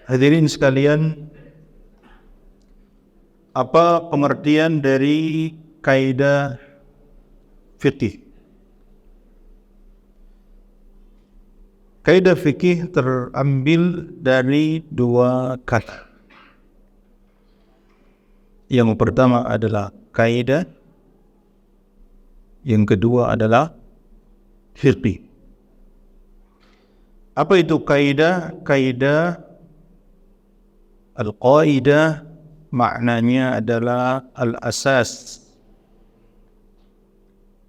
Hadirin sekalian, apa pengertian dari kaidah fikih? Kaidah fikih terambil dari dua kata. Yang pertama adalah kaidah, yang kedua adalah fikih. Apa itu kaidah? Kaidah, al-qaidah maknanya adalah al-asas,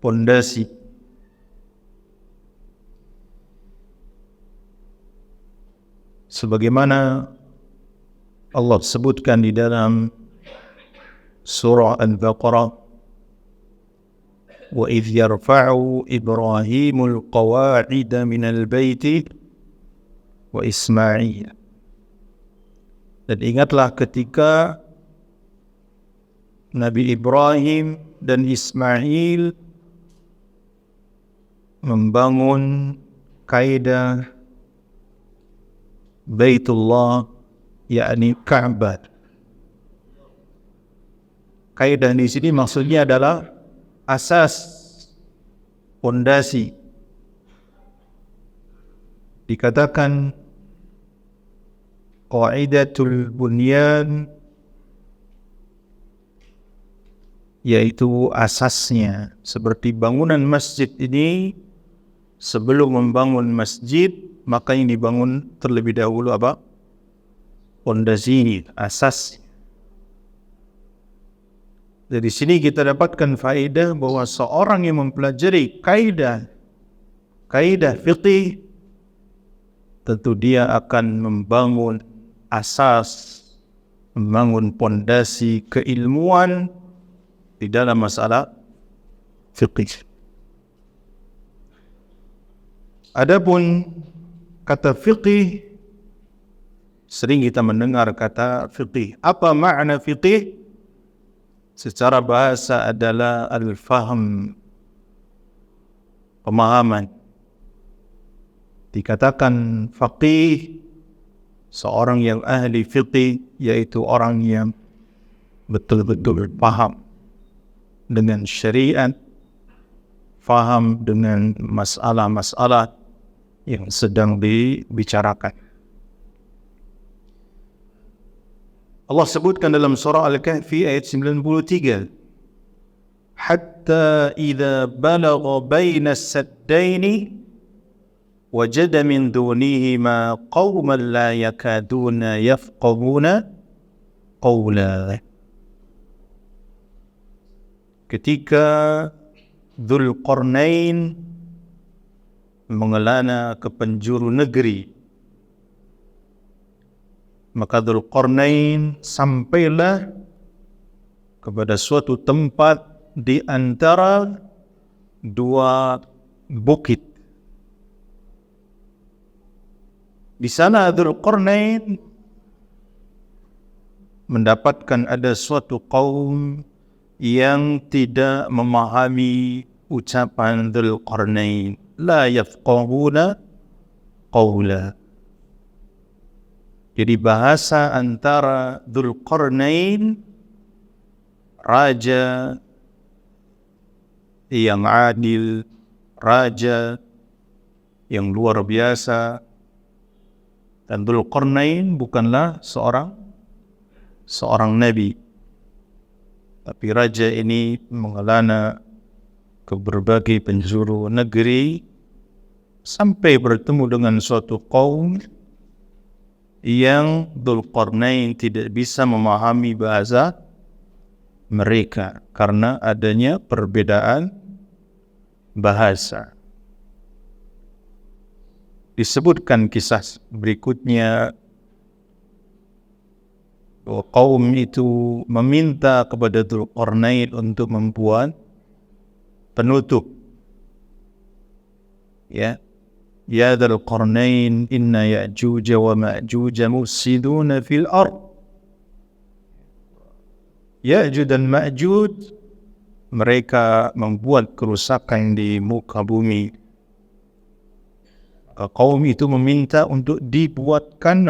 pondasi. Sebagaimana Allah sebutkan di dalam surah Al-Baqarah, wa idh yarfa'u Ibrahimul qawa'ida minal baiti wa Ismail. Dan ingatlah ketika Nabi Ibrahim dan Ismail membangun kaidah Baitullah, yakni Ka'bah. Kaidah di sini maksudnya adalah asas, pondasi. Dikatakan qaidatul bunyan, yaitu asasnya. Seperti bangunan masjid ini, sebelum membangun masjid, maka yang dibangun terlebih dahulu apa? Pondasi, asas. Dari sini kita dapatkan faedah bahwa seorang yang mempelajari kaidah fikih, tentu dia akan membangun asas, membangun pondasi keilmuan di dalam masalah fikih. Adapun kata fikih, sering kita mendengar kata fikih. Apa makna fikih? Secara bahasa adalah al-fahm, pemahaman. Dikatakan faqih, seorang yang ahli fikih, yaitu orang yang betul-betul paham dengan syariat, faham dengan masalah-masalah yang sedang dibicarakan. Allah sebutkan dalam surah Al-Kahfi ayat 93, hatta idza balagha baina as-saddaini wajada min dunihima qauman la yakaduna yafqahuna qawla. Ketika Dzulqarnain mengelana ke penjuru negeri, maka Dzulqarnain sampailah kepada suatu tempat di antara dua bukit. Di sana Dzulqarnain mendapatkan ada suatu kaum yang tidak memahami ucapan Dzulqarnain, la yafqahuna qawla. Jadi bahasa antara Dzulqarnain, raja yang adil, raja yang luar biasa, dan Dzulqarnain bukanlah seorang nabi, tapi raja ini mengelana ke berbagai penjuru negeri sampai bertemu dengan suatu kaum yang Dzulqarnain tidak bisa memahami bahasa mereka karena adanya perbedaan bahasa. Disebutkan kisah berikutnya bahwa kaum itu meminta kepada Dzulqarnain untuk membuat penutup. Ya Dzulqarnain, inna Ya'juj wa Ma'juj mufsiduna fil ard. Ya'juj dan Ma'juj, mereka membuat kerusakan di muka bumi. Kaum itu meminta untuk dibuatkan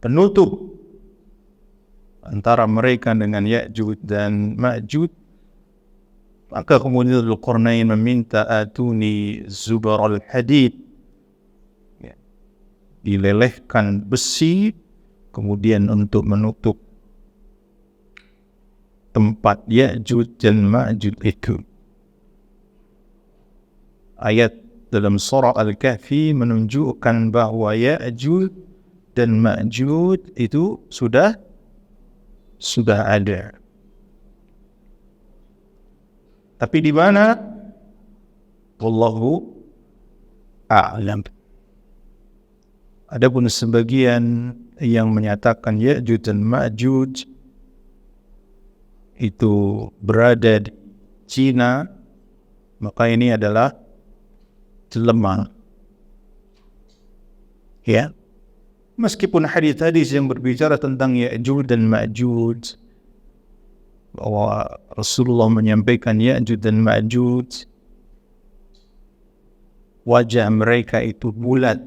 penutup antara mereka dengan Ya'juj dan Ma'juj. Maka kemudian Dzulqarnain meminta atuni zubaral hadid, dilelehkan besi kemudian untuk menutup tempat Ya'juj dan Ma'juj itu. Ayat dalam surah Al-Kahfi menunjukkan bahawa Ya'juj dan Ma'juj itu sudah ada. Tapi di mana? Wallahu a'lam. Adapun sebagian yang menyatakan Ya'juj dan Ma'juj itu berada di Cina, maka ini adalah lemah. Ya. Meskipun hadis-hadis yang berbicara tentang Ya'juj dan Ma'juj, bahwa Rasulullah menyampaikan Ya'juj dan Ma'juj, wajah mereka itu bulat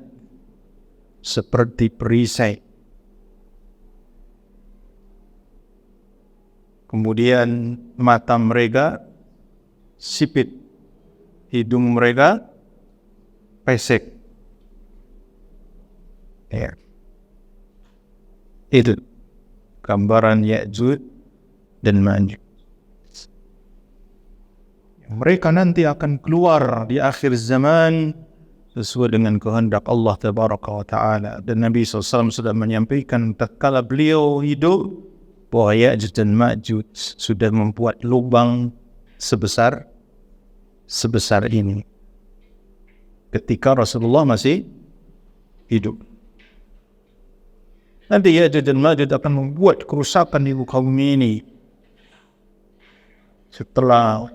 seperti perisai. Kemudian mata mereka sipit, hidung mereka pesek. Ya. Itu gambaran Ya'juj dan Ma'juj. Mereka nanti akan keluar di akhir zaman sesuai dengan kehendak Allah Tabaraka wa Ta'ala. Dan Nabi SAW sudah menyampaikan tatkala beliau hidup bahwa Ya'juj dan Ma'juj sudah membuat lubang sebesar ini ketika Rasulullah masih hidup. Nanti Ya'juj dan Ma'juj akan membuat kerusakan di muka bumi ini. Setelah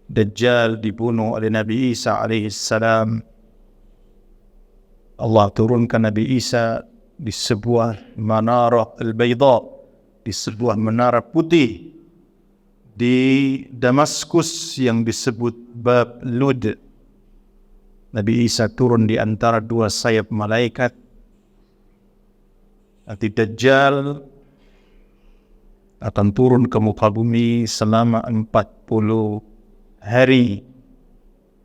Dajjal dibunuh oleh Nabi Isa alaihissalam, Allah turunkan Nabi Isa di sebuah manarah al-bayda, di sebuah menara putih di Damaskus yang disebut Bab Lud. Nabi Isa turun di antara dua sayap malaikat. Nanti Dajjal akan turun ke muka bumi selama 40 hari.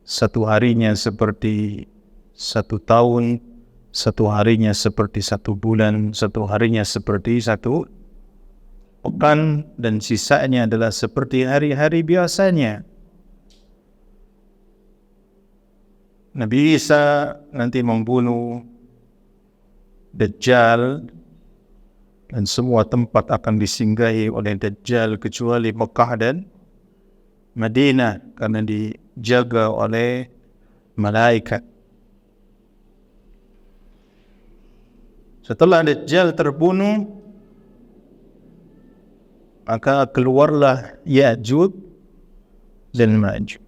Satu harinya seperti 1 tahun, satu harinya seperti 1 bulan, satu harinya seperti 1 pekan, dan sisanya adalah seperti hari-hari biasanya. Nabi Isa nanti membunuh Dajjal, dan semua tempat akan disinggahi oleh Dajjal kecuali Mekah dan Madinah karena dijaga oleh malaikat. Setelah Dajjal terbunuh, maka keluarlah Ya'juj dan Ma'juj.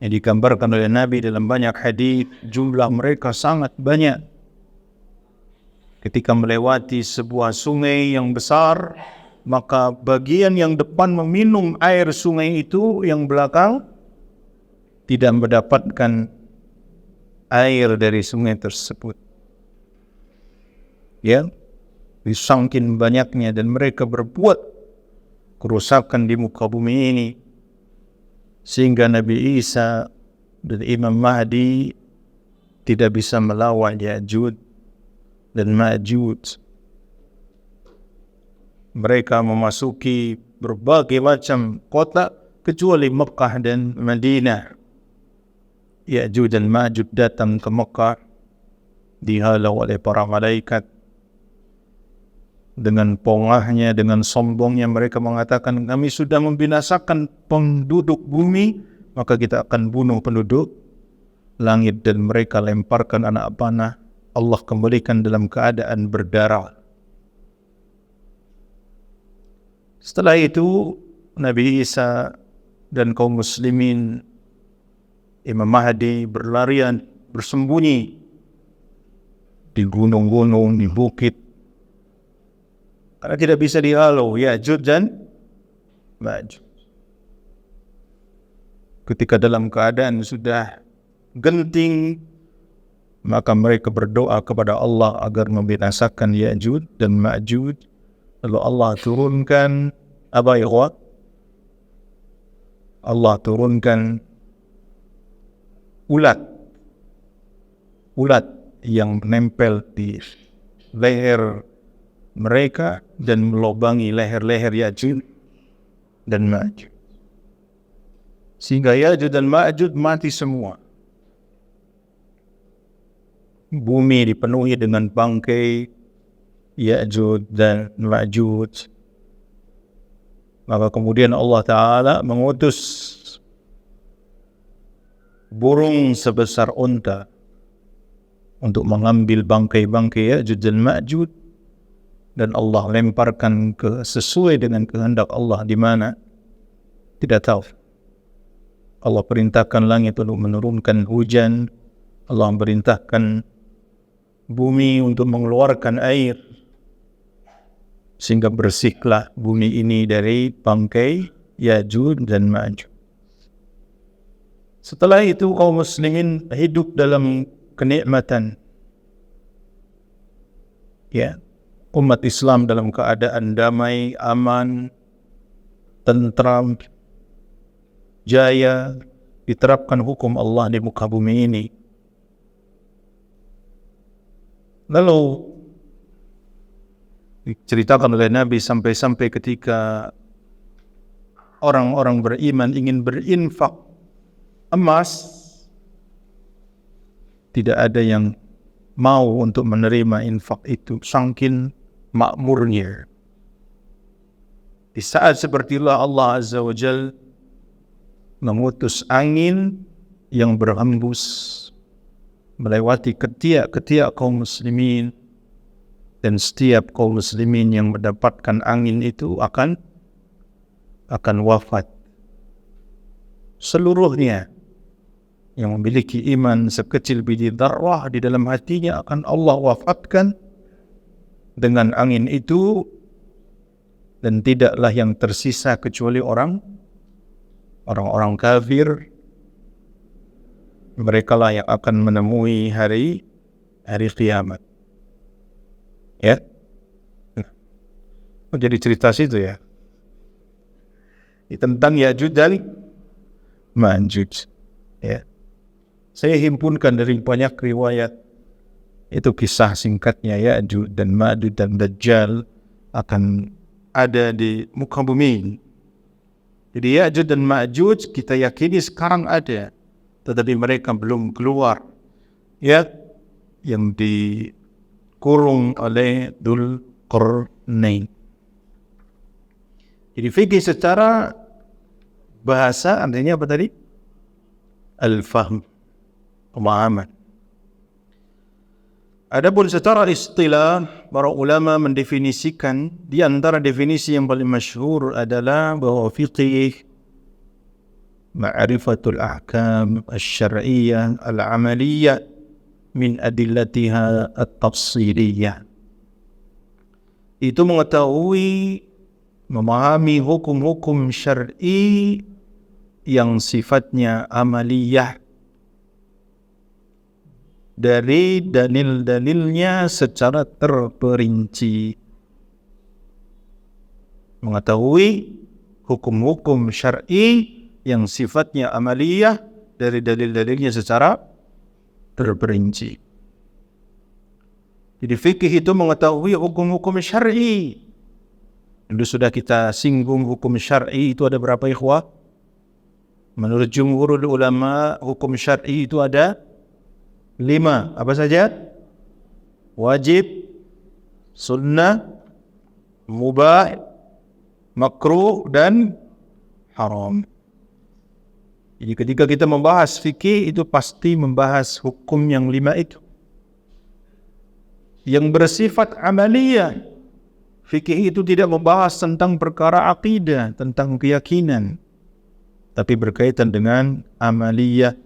Yang digambarkan oleh Nabi dalam banyak hadis, jumlah mereka sangat banyak. Ketika melewati sebuah sungai yang besar, maka bagian yang depan meminum air sungai itu, yang belakang tidak mendapatkan air dari sungai tersebut. Ya, disangkin banyaknya, dan mereka berbuat kerusakan di muka bumi ini, sehingga Nabi Isa dan Imam Mahdi tidak bisa melawan Ya'juj dan Ma'juj. Mereka memasuki berbagai macam kota kecuali Mekah dan Madinah. Ya'juj dan Ma'juj datang ke Mekah dihalau oleh para malaikat. Dengan pongahnya, dengan sombongnya mereka mengatakan, kami sudah membinasakan penduduk bumi, maka kita akan bunuh penduduk langit. Dan mereka lemparkan anak panah, Allah kembalikan dalam keadaan berdarah. Setelah itu Nabi Isa dan kaum muslimin, Imam Mahdi berlarian, bersembunyi di gunung-gunung, di bukit, karena tidak bisa dihalau Ya'juj dan Ma'juj. Ketika dalam keadaan sudah genting, maka mereka berdoa kepada Allah agar membinasakan Ya'juj dan Ma'juj. Lalu Allah turunkan apa ya? Allah turunkan ulat yang menempel di leher mereka dan melubangi leher-leher Ya'juj dan Ma'juj, sehingga Ya'juj dan Ma'juj mati semua. Bumi dipenuhi dengan bangkai Ya'juj dan Ma'juj. Maka kemudian Allah Ta'ala mengutus burung sebesar unta untuk mengambil bangkai-bangkai Ya'juj dan Ma'juj, dan Allah lemparkan sesuai dengan kehendak Allah di mana tidak tahu. Allah perintahkan langit untuk menurunkan hujan, Allah perintahkan bumi untuk mengeluarkan air, sehingga bersihlah bumi ini dari bangkai Ya'juj dan Ma'juj. Setelah itu kaum muslimin hidup dalam kenikmatan. Ya, umat Islam dalam keadaan damai, aman, tentram, jaya, diterapkan hukum Allah di muka bumi ini. Lalu diceritakan oleh Nabi sampai-sampai ketika orang-orang beriman ingin berinfak emas, tidak ada yang mau untuk menerima infak itu, saking makmurnya. Di saat sepertilah Allah Azza wa Jal mengutus angin yang berhembus melewati ketiak kaum muslimin, dan setiap kaum muslimin yang mendapatkan angin itu akan wafat. Seluruhnya yang memiliki iman sekecil biji dzarrah di dalam hatinya akan Allah wafatkan dengan angin itu, dan tidaklah yang tersisa kecuali orang-orang kafir. Mereka lah yang akan menemui hari kiamat. Ya, jadi cerita situ ya, tentang Ya'juj dan Ma'juj. Ya, saya himpunkan dari banyak riwayat. Itu kisah singkatnya Ya'juj dan Ma'juj dan Dajjal akan ada di muka bumi. Jadi Ya'juj dan Ma'juj kita yakini sekarang ada, tetapi mereka belum keluar. Ya, yang dikurung oleh Dzulqarnain. Jadi fikih secara bahasa artinya apa tadi? Al-fahm, pemahaman. Adapun secara istilah, para ulama mendefinisikan, di antara definisi yang paling masyhur adalah bahwa fiqih ma'rifatul ahkam asy-syar'iyyah al-'amaliyyah min adillatiha at-tafsiliyah. Itu mengetahui, memahami hukum-hukum syar'i yang sifatnya amaliyah dari dalil-dalilnya secara terperinci. Mengetahui hukum-hukum syar'i yang sifatnya amaliyah dari dalil-dalilnya secara terperinci. Jadi fikih itu mengetahui hukum-hukum syar'i. Dulu sudah kita singgung hukum syar'i itu ada berapa ikhwah? Menurut jumhurul ulama, hukum syar'i itu ada 5. Apa saja? Wajib, sunnah, mubah, makruh, dan haram. Jadi ketika kita membahas fikih itu pasti membahas hukum yang 5 itu. Yang bersifat amaliyah. Fikih itu tidak membahas tentang perkara akidah, tentang keyakinan, tapi berkaitan dengan amaliyah,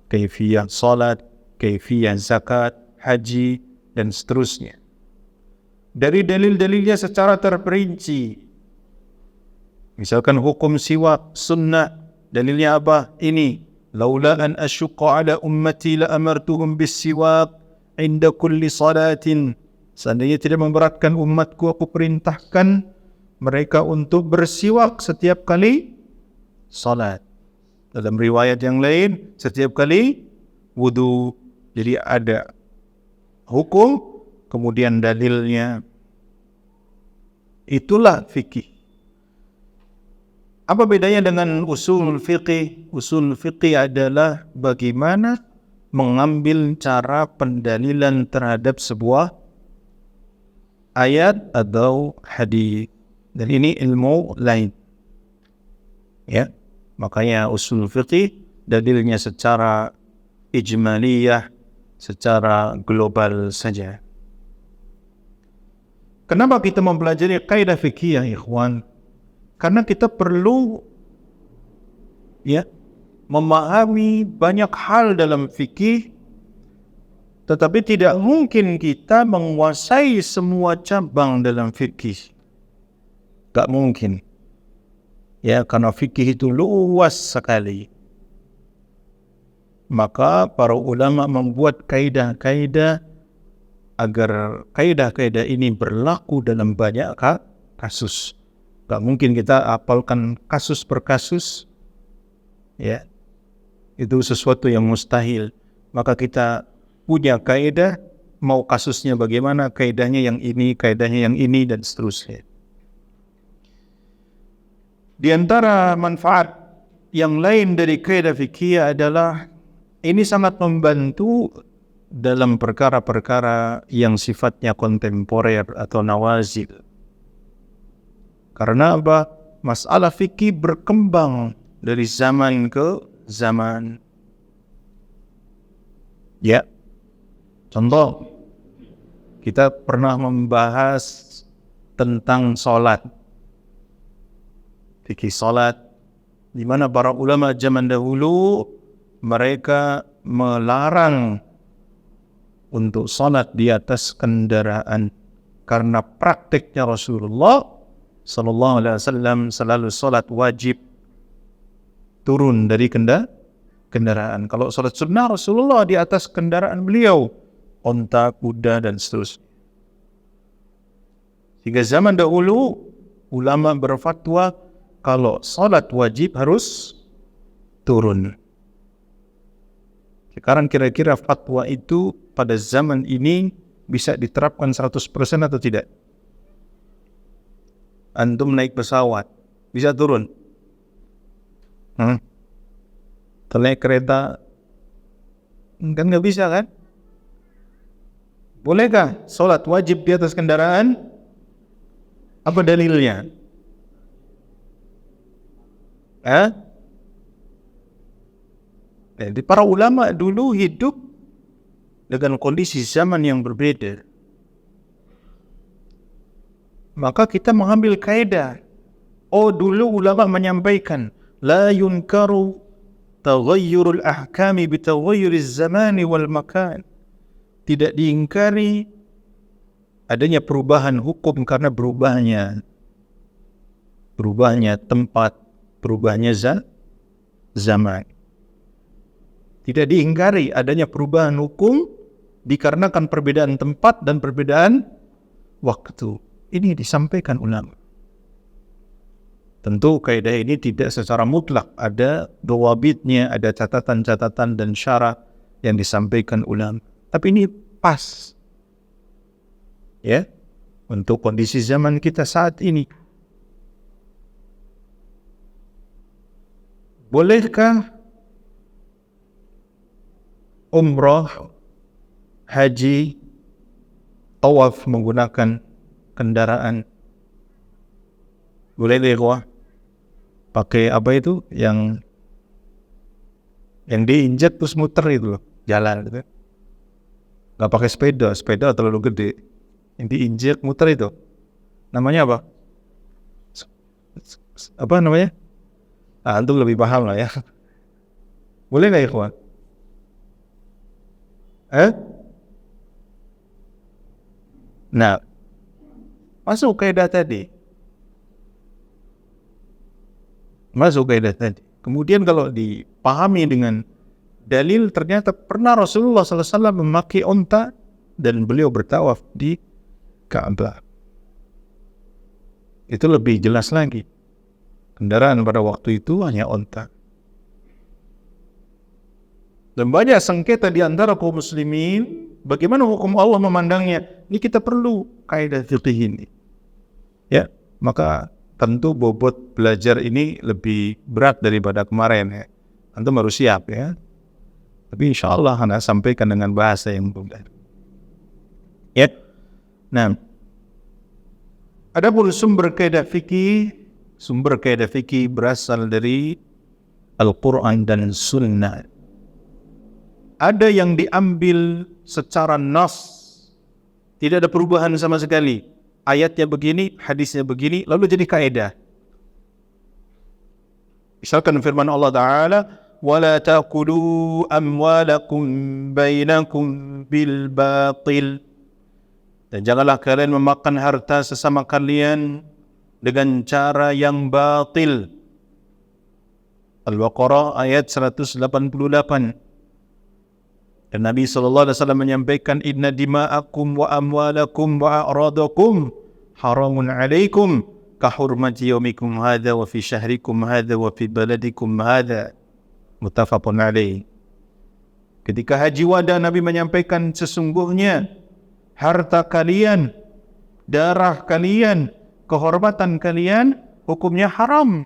kaifiyah salat, kaifiyah zakat, haji, dan seterusnya. Dari dalil-dalilnya secara terperinci. Misalkan hukum siwak, sunnah, dalilnya apa? Ini, laula an asyqa ala ummati la amartuhum bis siwak inda kulli salatin. Seandainya tidak memberatkan umatku, aku perintahkan mereka untuk bersiwak setiap kali salat. Dalam riwayat yang lain, setiap kali wudu. Jadi ada hukum, kemudian dalilnya. Itulah fikih. Apa bedanya dengan usul fiqih? Usul fiqih adalah bagaimana mengambil cara pendalilan terhadap sebuah ayat atau hadis. Dan ini ilmu lain. Ya. Makanya usul fiqih dalilnya secara ijmaliyah, secara global saja. Kenapa kita mempelajari kaidah fikih, ya ikhwan? Karena kita perlu memahami banyak hal dalam fikih, tetapi tidak mungkin kita menguasai semua cabang dalam fikih. Tak mungkin. Ya, karena fikih itu luas sekali. Maka para ulama membuat kaidah-kaidah agar kaidah-kaidah ini berlaku dalam banyak kasus. Tak mungkin kita hafalkan kasus per kasus, ya, itu sesuatu yang mustahil. Maka kita punya kaidah, mau kasusnya bagaimana, kaidahnya yang ini, dan seterusnya. Di antara manfaat yang lain dari kaidah fikih adalah ini sangat membantu dalam perkara-perkara yang sifatnya kontemporer atau nawazil. Karena apa? Masalah fikih berkembang dari zaman ke zaman. Ya, contoh, kita pernah membahas tentang sholat. Fikih sholat, di mana para ulama zaman dahulu mereka melarang untuk sholat di atas kendaraan. Karena praktiknya Rasulullah Sallallahu Alaihi Wasallam selalu sholat wajib turun dari kendaraan. Kalau sholat sunnah Rasulullah di atas kendaraan beliau, onta, kuda, dan seterusnya. Hingga zaman dahulu ulama berfatwa kalau sholat wajib harus turun. Sekarang kira-kira fatwa itu pada zaman ini bisa diterapkan 100% atau tidak? Antum naik pesawat, bisa turun? Naik kereta, kan nggak bisa kan? Bolehkah sholat wajib di atas kendaraan? Apa dalilnya? Jadi para ulama dulu hidup dengan kondisi zaman yang berbeda. Maka kita mengambil kaidah. Oh, dulu ulama menyampaikan la yunkaru taghayyurul ahkami bitaghayyuriz zamani wal makan. Tidak diingkari adanya perubahan hukum karena berubahnya tempat, berubahnya zaman. Tidak diingkari adanya perubahan hukum dikarenakan perbedaan tempat dan perbedaan waktu. Ini disampaikan ulama. Tentu kaidah ini tidak secara mutlak, ada dawabitnya, ada catatan-catatan dan syarat yang disampaikan ulama. Tapi ini pas, ya, untuk kondisi zaman kita saat ini. Bolehkah umrah, haji, tawaf menggunakan kendaraan? Boleh deh gua pakai apa itu yang diinjak terus muter itu loh, jalan gitu. Nggak pakai sepeda terlalu gede. Yang diinjak muter itu namanya apa? Apa namanya? Antum lebih paham lah ya. Boleh nggak ya kawan? Nah, masuk kaidah tadi. Kemudian kalau dipahami dengan dalil, ternyata pernah Rasulullah SAW memakai unta dan beliau bertawaf di Ka'bah. Itu lebih jelas lagi. Kendaraan pada waktu itu hanya onta. Dan banyak sengketa di antara kaum muslimin, bagaimana hukum Allah memandangnya. Ini kita perlu kaidah fikih ini. Ya, maka tentu bobot belajar ini lebih berat daripada kemarin ya. Antum harus siap ya. Tapi insya Allah Anda sampaikan dengan bahasa yang mudah. Ya. Nah, adapun sumber kaidah fikih berasal dari Al-Quran dan Sunnah. Ada yang diambil secara nas, tidak ada perubahan sama sekali. Ayatnya begini, hadisnya begini, lalu jadi kaidah. Misalkan firman Allah Ta'ala, وَلَا تَأْكُلُوا أَمْوَالَكُمْ بَيْنَكُمْ بِالْبَاطِلِ. Dan janganlah kalian memakan harta sesama kalian dengan cara yang batil. Al-Baqarah ayat 188. Dan Nabi SAW menyampaikan, Inna dima'akum wa amwalakum wa a'radakum haramun alaikum kahurmati yaumikum hadha wa fi syahrikum hadha wa fi baladikum hadha. Muttafaqun alaih. Ketika Haji Wada, Nabi menyampaikan, sesungguhnya harta kalian, darah kalian, kehormatan kalian, hukumnya haram.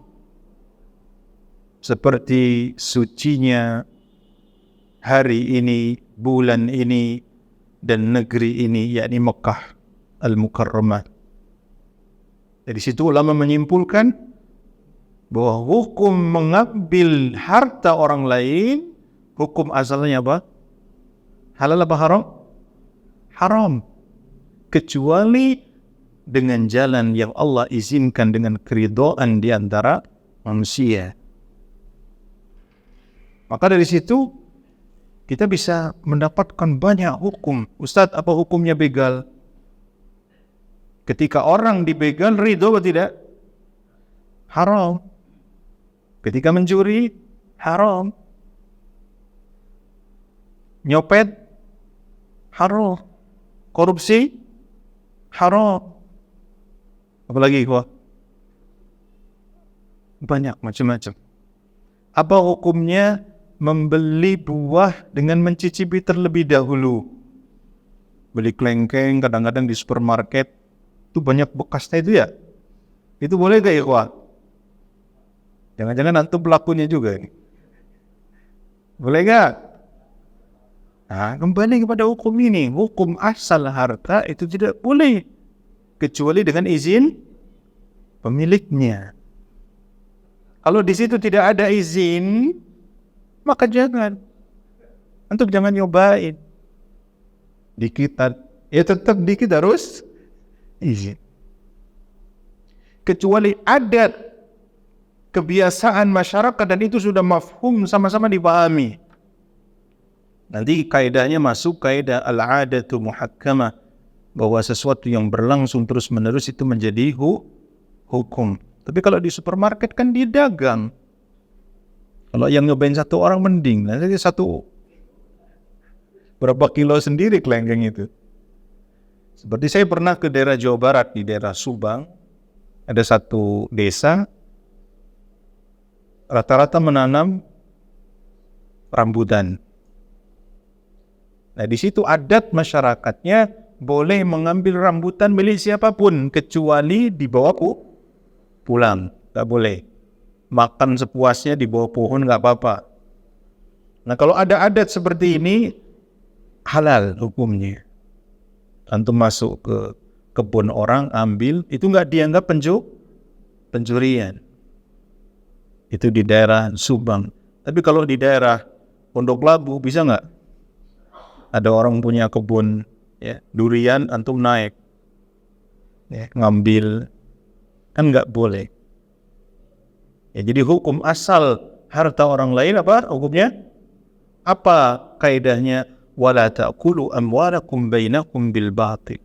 Seperti sucinya hari ini, bulan ini, dan negeri ini, yakni Mekah Al-Mukarramah. Dari situ ulama menyimpulkan bahwa hukum mengambil harta orang lain, hukum asalnya apa? Halal apa haram? Haram. Kecuali dengan jalan yang Allah izinkan dengan keridhaan di antara manusia. Maka dari situ kita bisa mendapatkan banyak hukum. Ustadz, apa hukumnya begal? Ketika orang dibegal, ridho atau tidak? Haram. Ketika mencuri, haram. Nyopet, haram. Korupsi, haram. Apalagi gua? Banyak macam-macam. Apa hukumnya membeli buah dengan mencicipi terlebih dahulu? Beli kelengkeng kadang-kadang di supermarket itu banyak bekasnya itu ya. Itu boleh gak ya, Wah? Jangan-jangan antum pelakunya juga ini. Boleh gak? Nah, kembali kepada hukum ini. Hukum asal harta itu tidak boleh kecuali dengan izin pemiliknya. Kalau di situ tidak ada izin, maka jangan. Antum jangan nyobain. Dikit, ya tetap dikit harus izin. Kecuali adat, kebiasaan masyarakat dan itu sudah mafhum, sama-sama dipahami. Nanti kaidahnya masuk kaidah al-adatu muhakkamah, bahwa sesuatu yang berlangsung terus-menerus itu menjadi hukum. Tapi kalau di supermarket kan dia dagang. Kalau yang nyobain satu orang mending, nanti satu berapa kilo sendiri kelengkeng itu. Seperti saya pernah ke daerah Jawa Barat, di daerah Subang, ada satu desa, rata-rata menanam rambutan. Nah di situ adat masyarakatnya boleh mengambil rambutan milik siapapun, kecuali dibawa pulang, nggak boleh. Makan sepuasnya di bawah pohon nggak apa-apa. Nah kalau ada adat seperti ini, halal hukumnya. Antum masuk ke kebun orang, ambil, itu nggak dianggap pencurian. Itu di daerah Subang. Tapi kalau di daerah Pondok Labu bisa nggak? Ada orang punya kebun ya, durian, antum naik, ya, ngambil, kan nggak boleh. Ya, jadi hukum asal harta orang lain apa hukumnya? Apa kaidahnya? Wala ta'kulu amwalakum bainakum bil batil.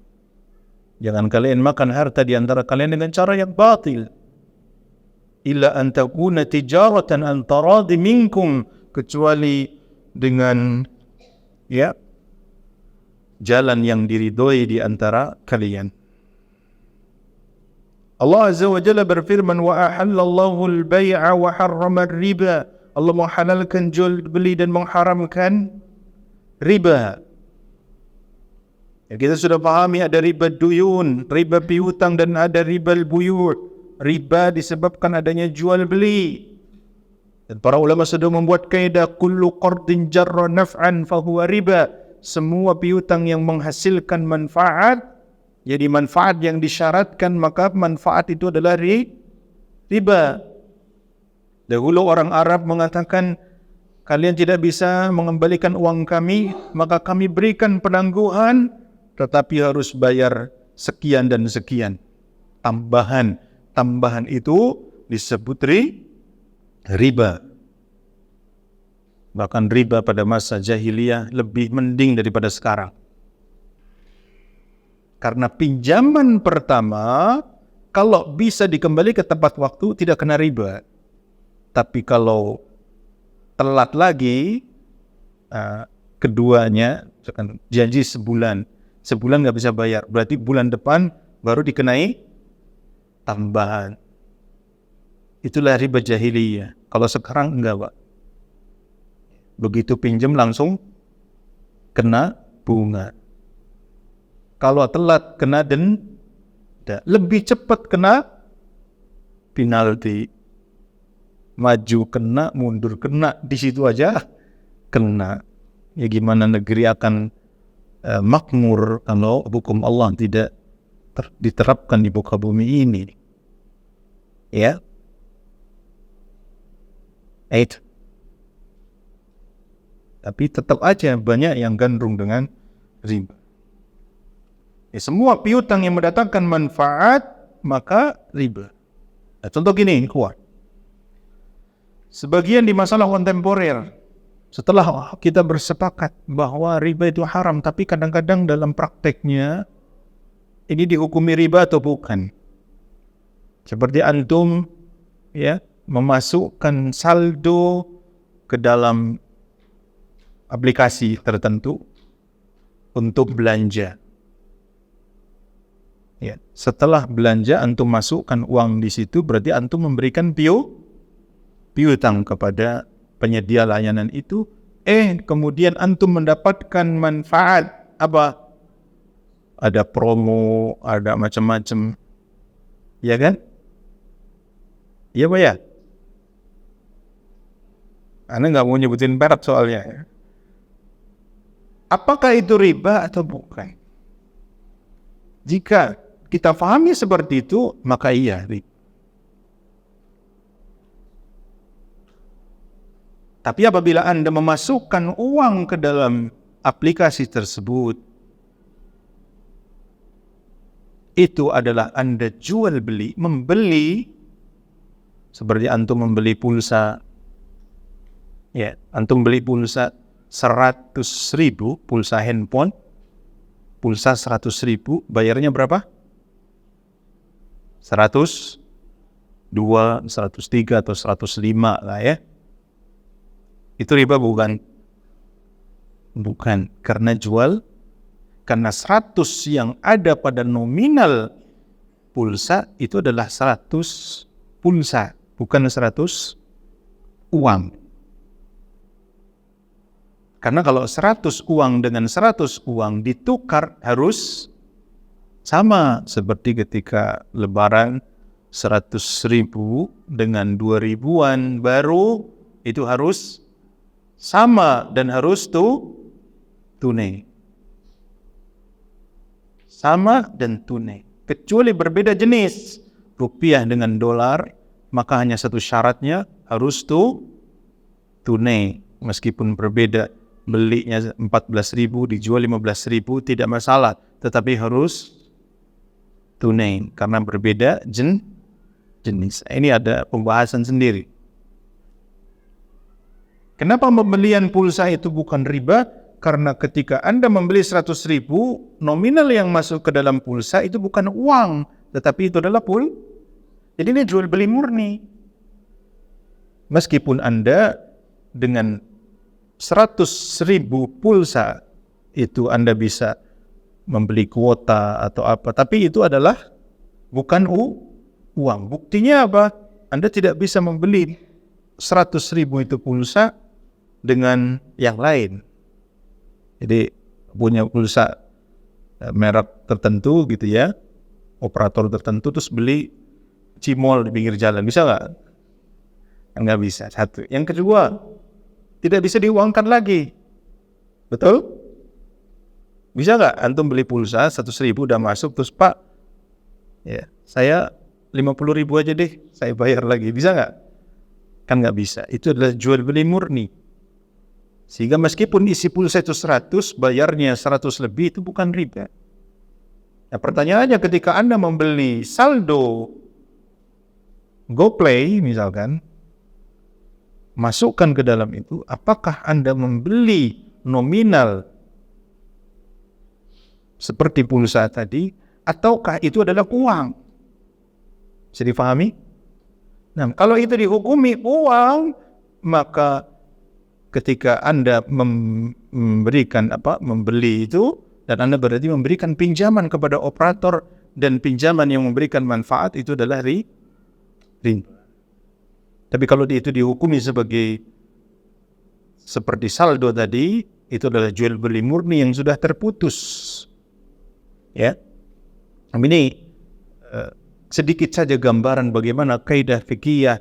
Jangan kalian makan harta di antara kalian dengan cara yang batil. Illa an takuna tijaratan an taradi minkum, kecuali dengan ya jalan yang diridhoi di antara kalian. Allah Azza wa Jalla berfirman, wa ahallallahu al-bay'a wa harrama riba. Allah menghalalkan jual beli dan mengharamkan riba. Ya, kita sudah pahami ada riba duyun, riba piutang, dan ada riba al-buyu'. Riba disebabkan adanya jual beli. Dan para ulama sudah membuat kaidah kullu qardin jarra naf'an fahuwa riba. Semua piutang yang menghasilkan manfaat, jadi manfaat yang disyaratkan, maka manfaat itu adalah riba. Dahulu orang Arab mengatakan, kalian tidak bisa mengembalikan uang kami, maka kami berikan penangguhan, tetapi harus bayar sekian dan sekian. Tambahan itu disebut riba. Bahkan riba pada masa jahiliyah lebih mending daripada sekarang. Karena pinjaman pertama, kalau bisa dikembali ke tepat waktu, tidak kena riba. Tapi kalau telat lagi, keduanya, janji sebulan nggak bisa bayar, berarti bulan depan baru dikenai tambahan. Itulah riba jahiliyah. Kalau sekarang enggak, Pak. Begitu pinjam langsung kena bunga. Kalau telat kena denda. Lebih cepat kena penalti. Maju kena, mundur kena, di situ aja kena. Ya gimana negeri akan makmur kalau hukum Allah tidak diterapkan di muka bumi ini? Ya. Tapi tetap aja banyak yang gandrung dengan riba. Ya, semua piutang yang mendatangkan manfaat, maka riba. Nah, contoh gini, kuat. Sebagian di masalah kontemporer, setelah kita bersepakat bahwa riba itu haram, tapi kadang-kadang dalam prakteknya ini dihukumi riba atau bukan. Seperti antum ya memasukkan saldo ke dalam aplikasi tertentu untuk belanja. Ya, setelah belanja antum masukkan uang di situ, berarti antum memberikan piutang kepada penyedia layanan itu. Kemudian antum mendapatkan manfaat apa? Ada promo, ada macam-macam. Ya kan? Iya Pak ya? Anda nggak mau nyebutin merek soalnya. Apakah itu riba atau bukan? Jika kita pahami seperti itu, maka iya riba. Tapi apabila Anda memasukkan uang ke dalam aplikasi tersebut, itu adalah Anda jual beli, membeli, seperti antum membeli pulsa. Ya, antum beli pulsa 100.000, pulsa handphone, pulsa 100.000, bayarnya berapa? 102, 103 atau 105 lah ya. Itu riba bukan? Bukan, karena karena 100 yang ada pada nominal pulsa itu adalah 100 pulsa, bukan 100 uang. Karena kalau 100 uang dengan 100 uang ditukar harus sama, seperti ketika lebaran 100.000 dengan 2.000-an baru itu harus sama dan harus tunai. Sama dan tunai. Kecuali berbeda jenis, rupiah dengan dolar, maka hanya satu syaratnya harus tunai. Meskipun berbeda, belinya 14.000 dijual 15.000 tidak masalah, tetapi harus tunai karena berbeda jenis. Ini ada pembahasan sendiri. Kenapa pembelian pulsa itu bukan riba? Karena ketika Anda membeli 100.000, nominal yang masuk ke dalam pulsa itu bukan uang, tetapi itu adalah Jadi ini jual beli murni. Meskipun Anda dengan 100.000 pulsa itu Anda bisa membeli kuota atau apa. Tapi itu adalah bukan uang. Buktinya apa? Anda tidak bisa membeli 100.000 itu pulsa dengan yang lain. Jadi punya pulsa merek tertentu gitu ya, operator tertentu, terus beli cimol di pinggir jalan, bisa nggak? Nggak bisa. Satu. Yang kedua, tidak bisa diuangkan lagi. Betul? Bisa nggak antum beli pulsa 100.000 udah masuk, terus Pak, ya saya 50.000 aja deh, saya bayar lagi, bisa nggak? Kan nggak bisa. Itu adalah jual beli murni. Sehingga meskipun isi pulsa itu 100, bayarnya 100 lebih, itu bukan riba. Nah, pertanyaannya ketika Anda membeli saldo GoPlay misalkan, masukkan ke dalam itu, apakah Anda membeli nominal seperti pulsa tadi, ataukah itu adalah uang? Bisa difahami? Nah, kalau itu dihukumi uang, maka ketika Anda membeli itu, dan Anda berarti memberikan pinjaman kepada operator, dan pinjaman yang memberikan manfaat itu adalah riba. Tapi kalau itu dihukumi seperti saldo tadi, itu adalah jual beli murni yang sudah terputus. Ya, ini sedikit saja gambaran bagaimana kaidah fikih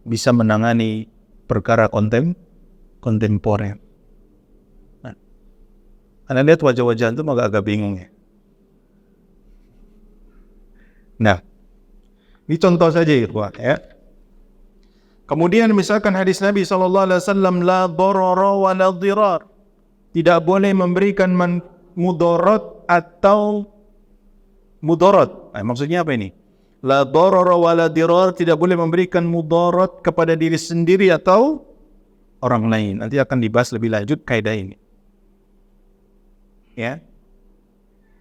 bisa menangani perkara kontemporer. Nah, Anda lihat wajah-wajah itu agak bingung ya. Nah, ini contoh saja ya. Kemudian misalkan hadis Nabi SAW, la darara wa la dirar. Tidak boleh memberikan mudarat atau mudarat. Maksudnya apa ini? La darara wa la dirar, tidak boleh memberikan mudarat kepada diri sendiri atau orang lain. Nanti akan dibahas lebih lanjut kaidah ini. Ya.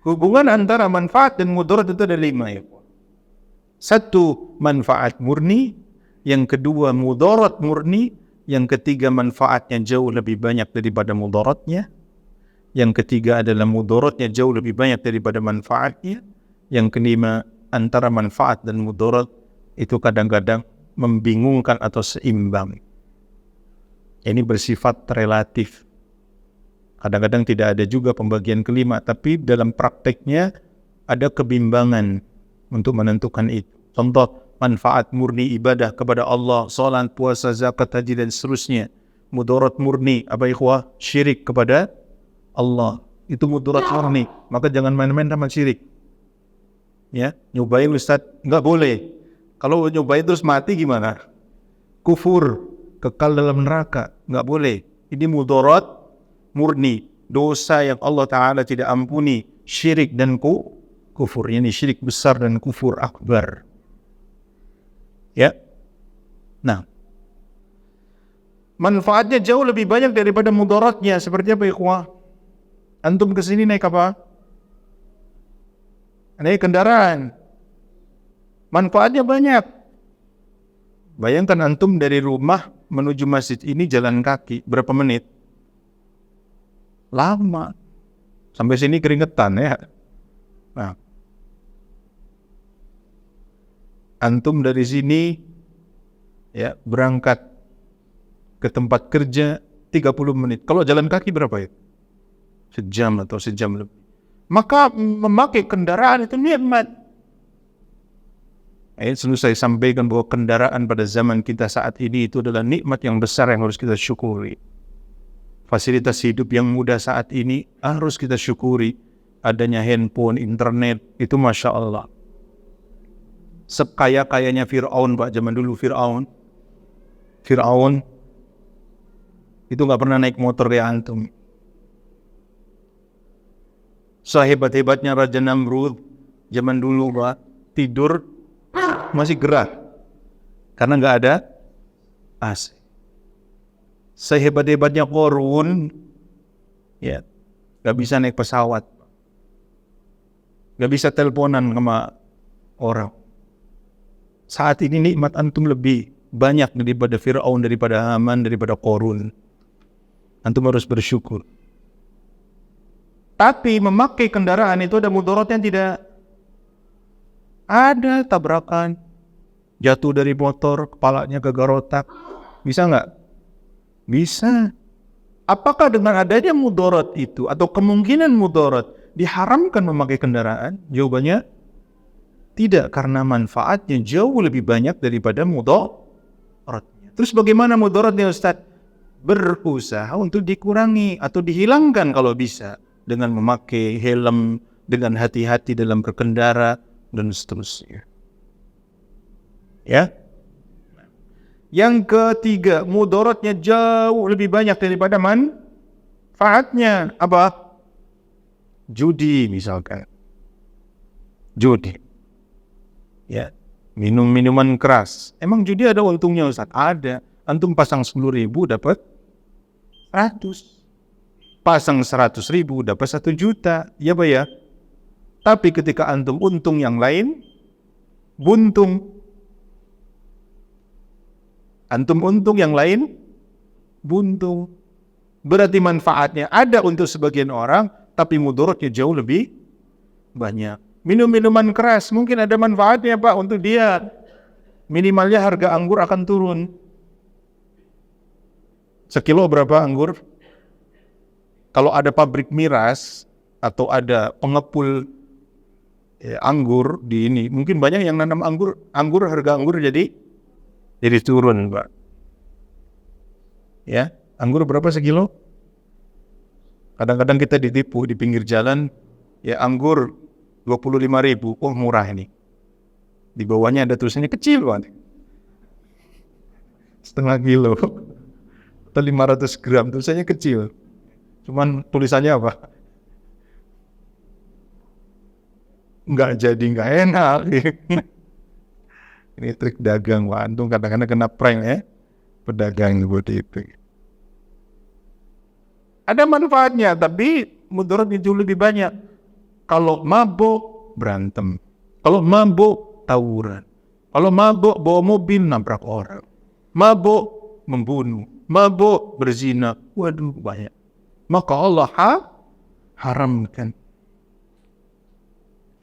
Hubungan antara manfaat dan mudarat itu ada 5 ya. Satu, manfaat murni. Yang kedua, mudarat murni. Yang ketiga, manfaatnya jauh lebih banyak daripada mudaratnya. Yang ketiga adalah mudaratnya jauh lebih banyak daripada manfaatnya. Yang kelima, antara manfaat dan mudarat itu kadang-kadang membingungkan atau seimbang. Ini bersifat relatif. Kadang-kadang tidak ada juga pembagian kelima, tapi dalam prakteknya ada kebimbangan untuk menentukan itu. Contoh, manfaat murni ibadah kepada Allah, salat, puasa, zakat, haji dan seterusnya. Mudarat murni, apa ikhwah? Syirik kepada Allah. Itu mudarat murni. Maka jangan main-main sama syirik. Ya, nyobain Ustaz, enggak boleh. Kalau nyobain terus mati gimana? Kufur, kekal dalam neraka, enggak boleh. Ini mudarat murni, dosa yang Allah Ta'ala tidak ampuni, syirik dan kufur. Ini syirik besar dan kufur akbar. Ya. Nah, manfaatnya jauh lebih banyak daripada mudaratnya. Seperti apa ikhwah? Antum kesini naik apa? Naik kendaraan. Manfaatnya banyak. Bayangkan antum dari rumah menuju masjid ini jalan kaki berapa menit? Lama. Sampai sini keringetan ya. Nah, antum dari sini ya berangkat ke tempat kerja 30 menit. Kalau jalan kaki berapa ya? Sejam atau sejam lebih. Maka memakai kendaraan itu nikmat. Selalu saya sampaikan bahwa kendaraan pada zaman kita saat ini itu adalah nikmat yang besar yang harus kita syukuri. Fasilitas hidup yang mudah saat ini harus kita syukuri. Adanya handphone, internet, itu Masya Allah. Sekaya-kayanya Fir'aun, Pak, zaman dulu Fir'aun itu gak pernah naik motor kayak antum. Sehebat-hebatnya Raja Namrud zaman dulu, Pak, tidur masih gerah karena gak ada AC. Sehebat-hebatnya Qarun ya gak bisa naik pesawat, gak bisa teleponan sama orang. Saat ini nikmat antum lebih banyak daripada Fir'aun, daripada Haman, daripada Qarun. Antum harus bersyukur. Tapi memakai kendaraan itu ada mudaratnya tidak? Ada. Tabrakan, jatuh dari motor, kepalanya kegarotak. Bisa nggak? Bisa. Apakah dengan adanya mudarat itu atau kemungkinan mudarat diharamkan memakai kendaraan? Jawabannya tidak, karena manfaatnya jauh lebih banyak daripada mudaratnya. Terus bagaimana mudaratnya, Ustaz? Berusaha untuk dikurangi atau dihilangkan kalau bisa, dengan memakai helm, dengan hati-hati dalam berkendara, dan seterusnya. Ya. Yang ketiga, mudaratnya jauh lebih banyak daripada manfaatnya. Apa? Judi misalkan. Judi. Ya. Minum minuman keras. Emang judi ada untungnya, Ustaz? Ada. Antum pasang 10.000 dapat 100. Pasang 100.000 dapat 1 juta. Ya Pak ya? Tapi ketika antum untung yang lain, buntung. Antum untung yang lain, buntung. Berarti manfaatnya ada untuk sebagian orang, tapi mudaratnya jauh lebih banyak. Minum minuman keras mungkin ada manfaatnya Pak untuk dia. Minimalnya harga anggur akan turun. Sekilo berapa anggur? Kalau ada pabrik miras atau ada pengepul anggur di ini, mungkin banyak yang nanam anggur, harga anggur jadi turun, Pak. Ya, anggur berapa sekilo? Kadang-kadang kita ditipu di pinggir jalan, ya anggur 25.000, oh murah ini. Di bawahnya ada tulisannya kecil, Pak. Setengah kilo atau 500 gram, tulisannya kecil. Cuman tulisannya apa? Nggak enak. Ini trik dagang, Pak. Antum kadang-kadang kena prank ya. Pedagang seperti itu. Ada manfaatnya, tapi mudaratnya jauh lebih banyak. Kalau mabuk, berantem. Kalau mabuk, tawuran. Kalau mabuk, bawa mobil, nabrak orang. Mabuk, membunuh. Mabuk, berzina. Waduh, banyak. Maka Allah haramkan.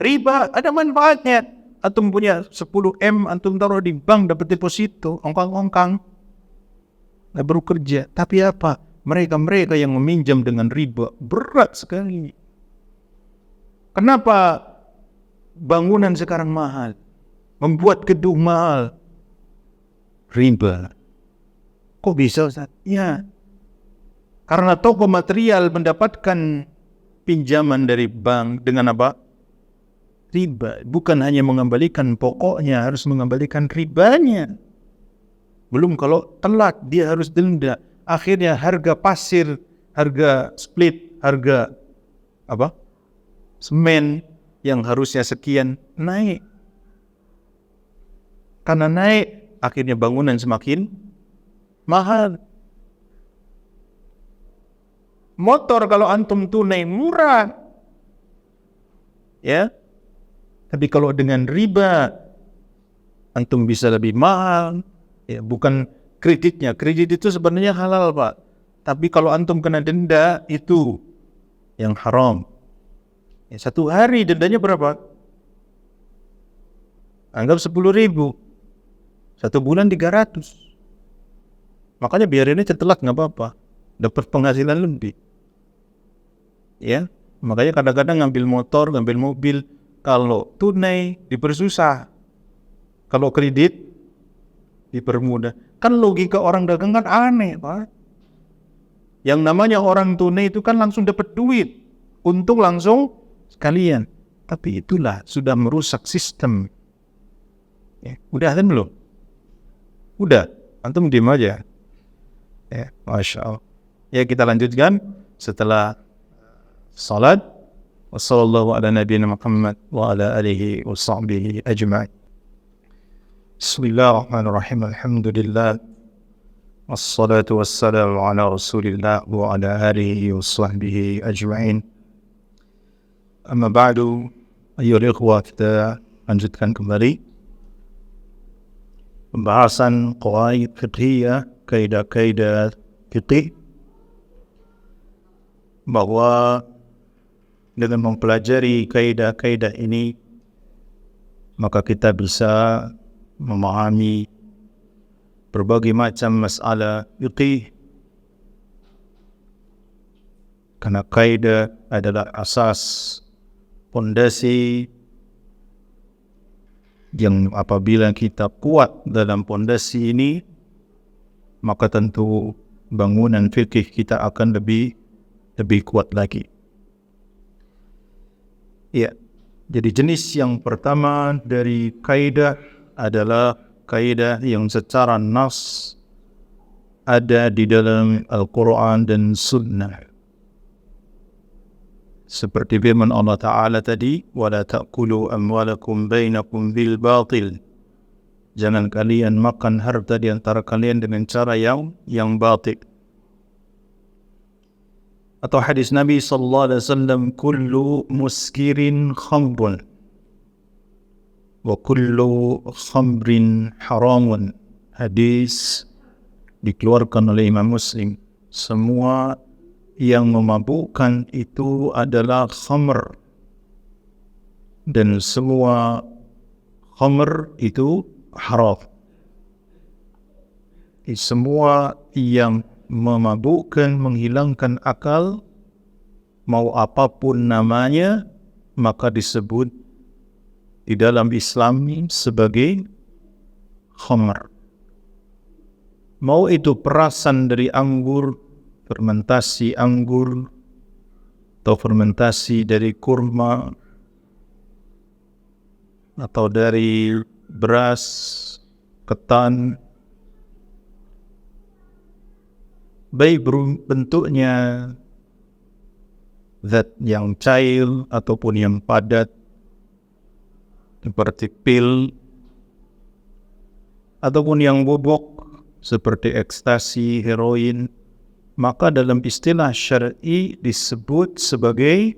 Riba ada manfaatnya. Antum punya 10M, antum taruh di bank dapat deposito, ongkang-ongkang. Nggak perlu kerja. Tapi apa? Mereka yang meminjam dengan riba berat sekali. Kenapa bangunan sekarang mahal? Membuat gedung mahal. Riba. Kok bisa, Ustaz? Ya. Karena toko material mendapatkan pinjaman dari bank dengan apa? Riba. Bukan hanya mengembalikan pokoknya, harus mengembalikan ribanya. Belum kalau telat, dia harus denda. Akhirnya harga pasir, harga split, harga apa? Semen yang harusnya sekian naik. Karena naik, akhirnya bangunan semakin mahal. Motor kalau antum tunai murah. Ya. Tapi kalau dengan riba antum bisa lebih mahal. Ya, bukan kreditnya. Kredit itu sebenarnya halal, Pak. Tapi kalau antum kena denda itu yang haram. Ya, 1 hari dendanya berapa? Anggap 10.000. 1 bulan 300. Makanya biarinnya telat nggak apa-apa. Dapat penghasilan lebih. Ya, makanya kadang-kadang ngambil motor, ngambil mobil, kalau tunai dipersusah, kalau kredit dipermudah. Kan logika orang dagang kan aneh, Pak. Yang namanya orang tunai itu kan langsung dapat duit, untung langsung sekalian. Tapi itulah sudah merusak sistem. Ya, udah kan belum? Udah, antum diam aja. Ya, Masya Allah. Ya, kita lanjutkan setelah salat. Wassallallahu ala nabiyina Muhammad wa ala alihi wa sahbihi ajma'in. Bismillahirrahmanirrahim. Alhamdulillah. Wassalatu wassalamu ala rasulillah wa ala alihi wa sahbihi ajma'in. Amma ba'du, ayyuhal ikhwah, kita lanjutkan kembali pembahasan qawaid fiqhiyah, kaidah-kaidah fiqih, bahwa dengan mempelajari kaidah-kaidah ini, maka kita bisa memahami berbagai macam masalah fiqih, karena kaidah adalah asas, pondasi yang apabila kita kuat dalam pondasi ini, maka tentu bangunan fikih kita akan lebih kuat lagi. Ya, jadi jenis yang pertama dari kaidah adalah kaidah yang secara nas ada di dalam Al-Quran dan Sunnah. Seperti firman Allah Ta'ala tadi, وَلَا تَأْكُلُوا أَمْوَالَكُمْ بَيْنَكُمْ بِالْبَاطِلِ. Jangan kalian makan harta di antara kalian dengan cara yang batil. Atau hadis Nabi sallallahu alaihi wasallam, kullu muskirin khamrun wa kullu khamrin haramun. Hadis dikeluarkan oleh Imam Muslim. Semua yang memabukkan itu adalah khamr, dan semua khamr itu haram. Semua yang memabukkan, menghilangkan akal, mau apapun namanya, maka disebut di dalam Islam sebagai khamr. Mau itu perasan dari anggur, fermentasi anggur, atau fermentasi dari kurma, atau dari beras, ketan, baik bentuknya zat yang cair ataupun yang padat seperti pil, ataupun yang bubuk seperti ekstasi, heroin, maka dalam istilah syar'i disebut sebagai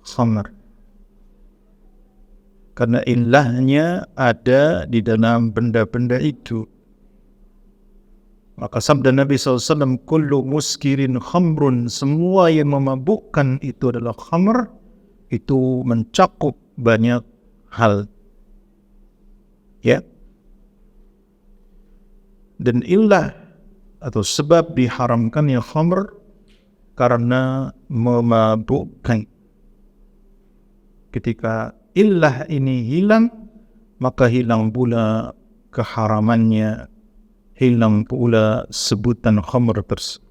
khamr, karena ilahnya ada di dalam benda-benda itu. Maka sabda Nabi SAW, kullu muskirin khamrun, semua yang memabukkan itu adalah khamr, itu mencakup banyak hal. Ya. Dan illah atau sebab diharamkannya khamr karena memabukkan. Ketika illah ini hilang, maka hilang pula keharamannya, hilang pula sebutan khamr tersebut.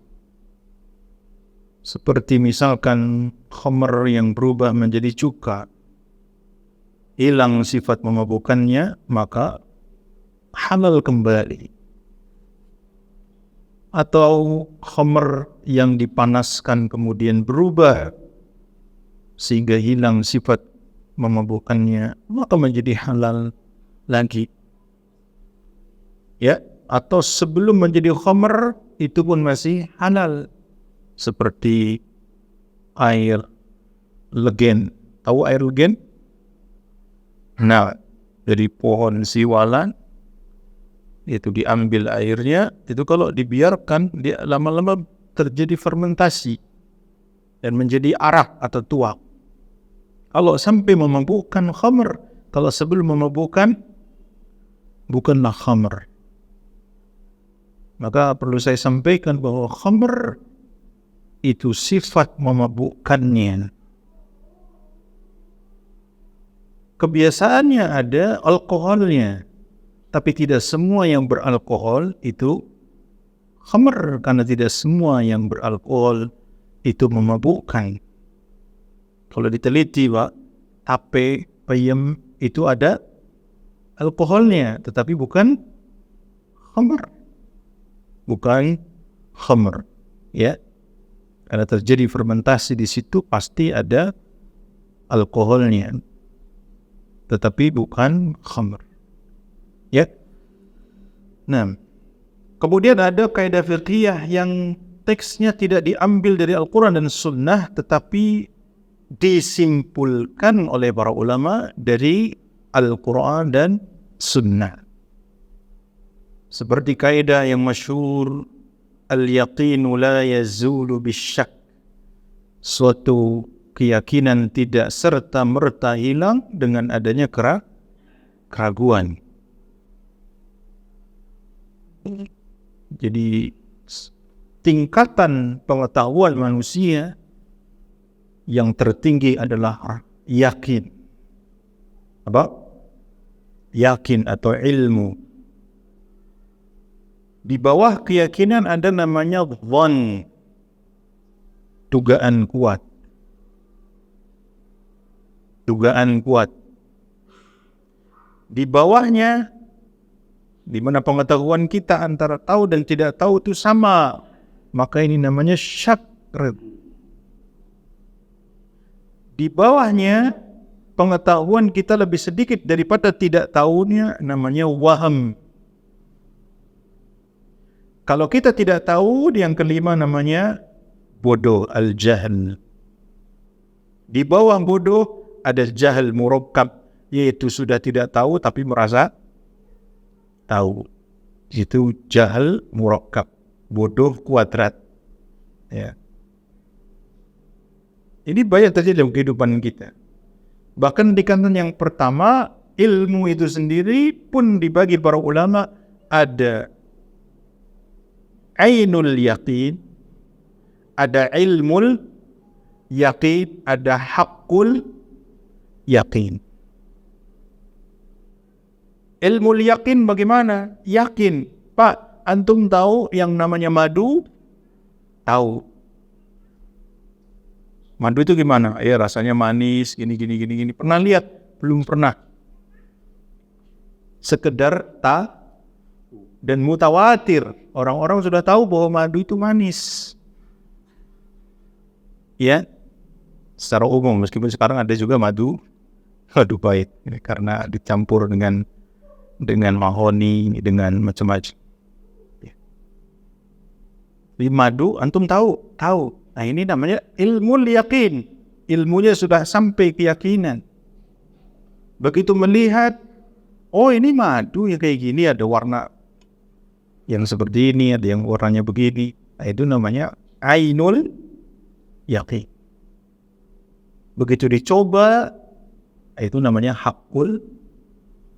Seperti misalkan khamr yang berubah menjadi cuka, hilang sifat memabukkannya, maka halal kembali. Atau khamr yang dipanaskan kemudian berubah sehingga hilang sifat memabukkannya, maka menjadi halal lagi. Ya, atau sebelum menjadi khamr itu pun masih halal, seperti air legen. Tahu air legen? Nah, dari pohon siwalan itu diambil airnya, itu kalau dibiarkan dia lama-lama terjadi fermentasi dan menjadi arak atau tuak. Kalau sampai memabukkan khamr, kalau sebelum memabukkan bukanlah khamr. Maka perlu saya sampaikan bahwa khamr itu sifat memabukkannya. Kebiasaannya ada alkoholnya, tapi tidak semua yang beralkohol itu khamr, karena tidak semua yang beralkohol itu memabukkan. Kalau diteliti, Pak, tape, peyem itu ada alkoholnya, tetapi bukan khamr. Bukan khamr, ya. Karena terjadi fermentasi di situ pasti ada alkoholnya, tetapi bukan khamr, ya. Nah, kemudian ada kaidah fiqhiyah yang teksnya tidak diambil dari Al-Quran dan Sunnah, tetapi disimpulkan oleh para ulama dari Al-Quran dan Sunnah. Seperti kaidah yang masyhur, al-yaqinu la yazulu bisyak. Suatu keyakinan tidak serta-merta hilang dengan adanya keraguan. Jadi tingkatan pengetahuan manusia yang tertinggi adalah yakin. Apa? Yakin atau ilmu. Di bawah keyakinan ada namanya dhann, dugaan kuat. Dugaan kuat. Di bawahnya, di mana pengetahuan kita antara tahu dan tidak tahu itu sama, maka ini namanya syak, ragu. Di bawahnya, pengetahuan kita lebih sedikit daripada tidak tahunya, namanya waham. Kalau kita tidak tahu, yang kelima namanya bodoh, al-jahl. Di bawah bodoh ada jahil murakkab, yaitu sudah tidak tahu tapi merasa tahu. Itu jahil murakkab, bodoh kuadrat. Ya. Ini banyak terjadi dalam kehidupan kita. Bahkan di kanton yang pertama, ilmu itu sendiri pun dibagi para ulama, ada ainul yaqin, ada ilmul yaqin, ada haqqul yaqin. Ilmul yaqin bagaimana? Yakin. Pak, antum tahu yang namanya madu? Tahu. Madu itu gimana? Ya rasanya manis, gini. Pernah lihat? Belum pernah. Sekedar dan mutawatir. Orang-orang sudah tahu bahwa madu itu manis. Ya, secara umum, meskipun sekarang ada juga madu pahit, karena dicampur dengan mahoni, dengan macam-macam. Ya. Di madu, antum tahu. Nah ini namanya ilmu yakin. Ilmunya sudah sampai keyakinan. Begitu melihat, oh ini madu yang kayak gini, ada warna yang seperti ini, ada yang warnanya begini. Nah, itu namanya ainul yakin. Begitu dicoba, itu namanya haqqul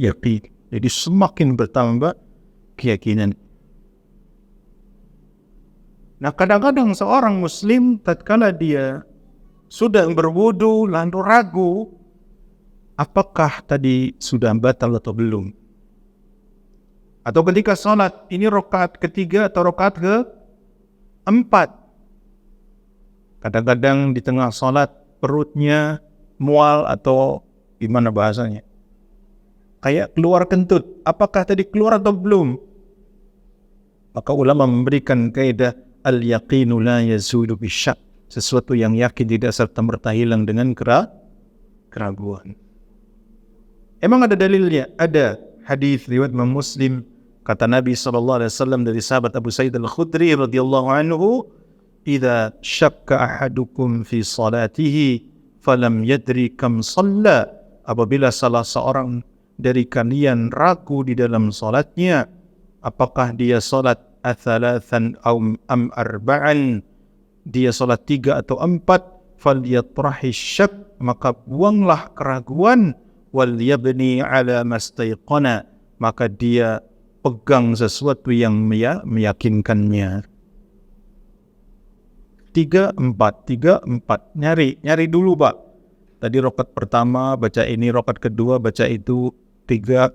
yakin. Jadi semakin bertambah keyakinan. Nah kadang-kadang seorang muslim tatkala dia sudah berwudu lalu ragu apakah tadi sudah batal atau belum. Atau ketika sholat, ini rakaat ketiga atau rakaat keempat. Kadang-kadang di tengah sholat perutnya mual atau gimana bahasanya, kayak keluar kentut. Apakah tadi keluar atau belum? Maka ulama memberikan kaidah al-yaqinu la yazulu bisyak. Sesuatu yang yakin tidak serta-merta hilang dengan keraguan. Emang ada dalilnya? Ada. Hadis riwayat Imam Muslim, kata Nabi SAW dari sahabat Abu Sa'id Al-Khudri radhiyallahu anhu, "Idza syakka ahadukum fi salatihi falam yadri kam shalla." Apabila salah seorang dari kalian ragu di dalam salatnya, apakah dia salat athalathan am arba'an, dia salat 3 atau 4, falyatrahi syak, maka buanglah keraguan, wal yabni ala mastayqana, maka dia pegang sesuatu yang meyakinkannya. 3, 4, nyari dulu Pak. Tadi rakaat pertama baca ini, rakaat kedua baca itu, 3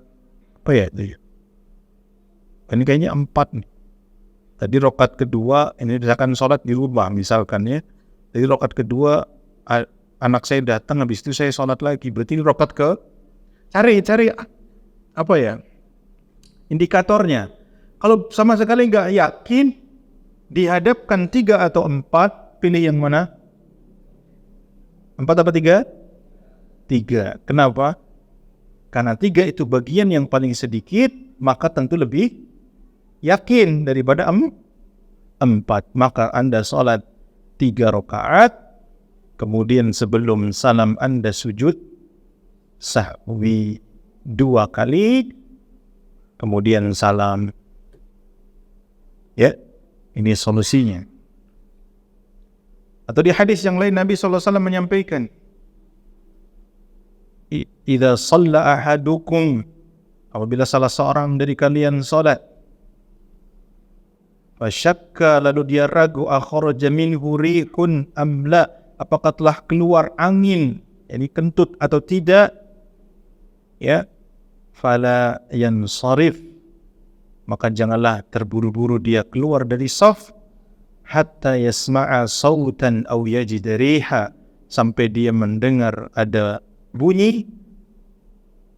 apa ya itu? Ini kayaknya 4 nih. Tadi rakaat kedua, ini misalkan sholat di rumah misalkan ya. Tadi rakaat kedua anak saya datang, habis itu saya sholat lagi. Berarti ini rakaat cari apa ya? Indikatornya. Kalau sama sekali nggak yakin, dihadapkan 3 atau 4, pilih yang mana? 4 apa 3? 3. Kenapa? Karena 3 itu bagian yang paling sedikit, maka tentu lebih yakin daripada 4. Maka Anda sholat 3 rakaat, kemudian sebelum salam Anda sujud sahwi 2 kali, kemudian salam. Ya, ini solusinya. Atau di hadis yang lain Nabi SAW menyampaikan, idza shalla ahadukum, apabila salah seorang dari kalian salat, fasyakka, lalu dia ragu, akhraja minhu rihun am la, apakah telah keluar angin, yakni kentut atau tidak, ya, fala yansarif, maka janganlah terburu-buru dia keluar dari saf, hatta yasma'a sautan aw yajid riha, sampai dia mendengar ada bunyi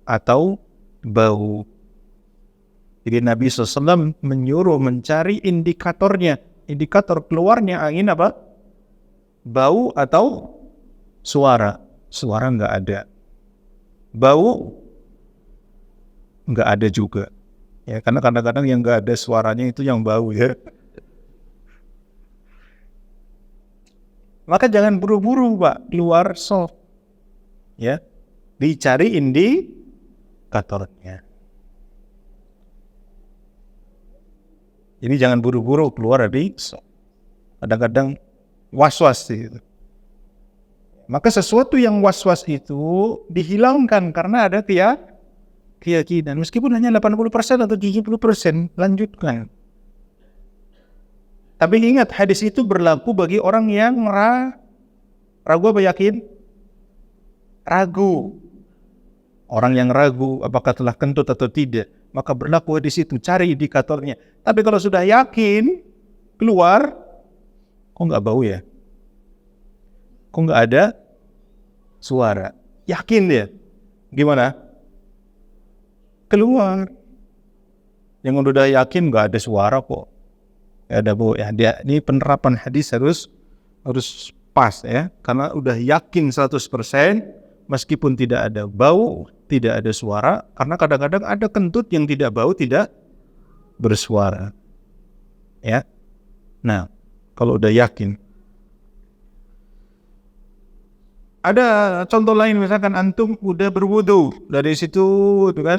atau bau. Jadi Nabi SAW menyuruh mencari indikatornya, indikator keluarnya angin apa? Bau atau suara. Suara nggak ada, bau nggak ada juga. Ya, karena kadang-kadang yang nggak ada suaranya itu yang bau, ya. Maka jangan buru-buru, Pak, keluar soft. Ya, dicari indikatornya. Jadi jangan buru-buru keluar dari soft. Kadang-kadang was-was itu. Maka sesuatu yang was-was itu dihilangkan karena ada keyakinan. Meskipun hanya 80% atau 70%, lanjutkan. Tapi ingat, hadis itu berlaku bagi orang yang ragu apa yakin? Ragu. Orang yang ragu apakah telah kentut atau tidak, maka berlaku hadis itu, cari indikatornya. Tapi kalau sudah yakin, keluar, kok nggak bau ya? Kok nggak ada suara? Yakin dia. Gimana? Keluar. Yang udah yakin nggak ada suara kok. Ada bau ya, dia ini penerapan hadis harus pas, ya, karena udah yakin 100% meskipun tidak ada bau, tidak ada suara, karena kadang-kadang ada kentut yang tidak bau, tidak bersuara, ya. Nah, kalau udah yakin. Ada contoh lain, misalkan antum udah berwudu, dari situ tuh kan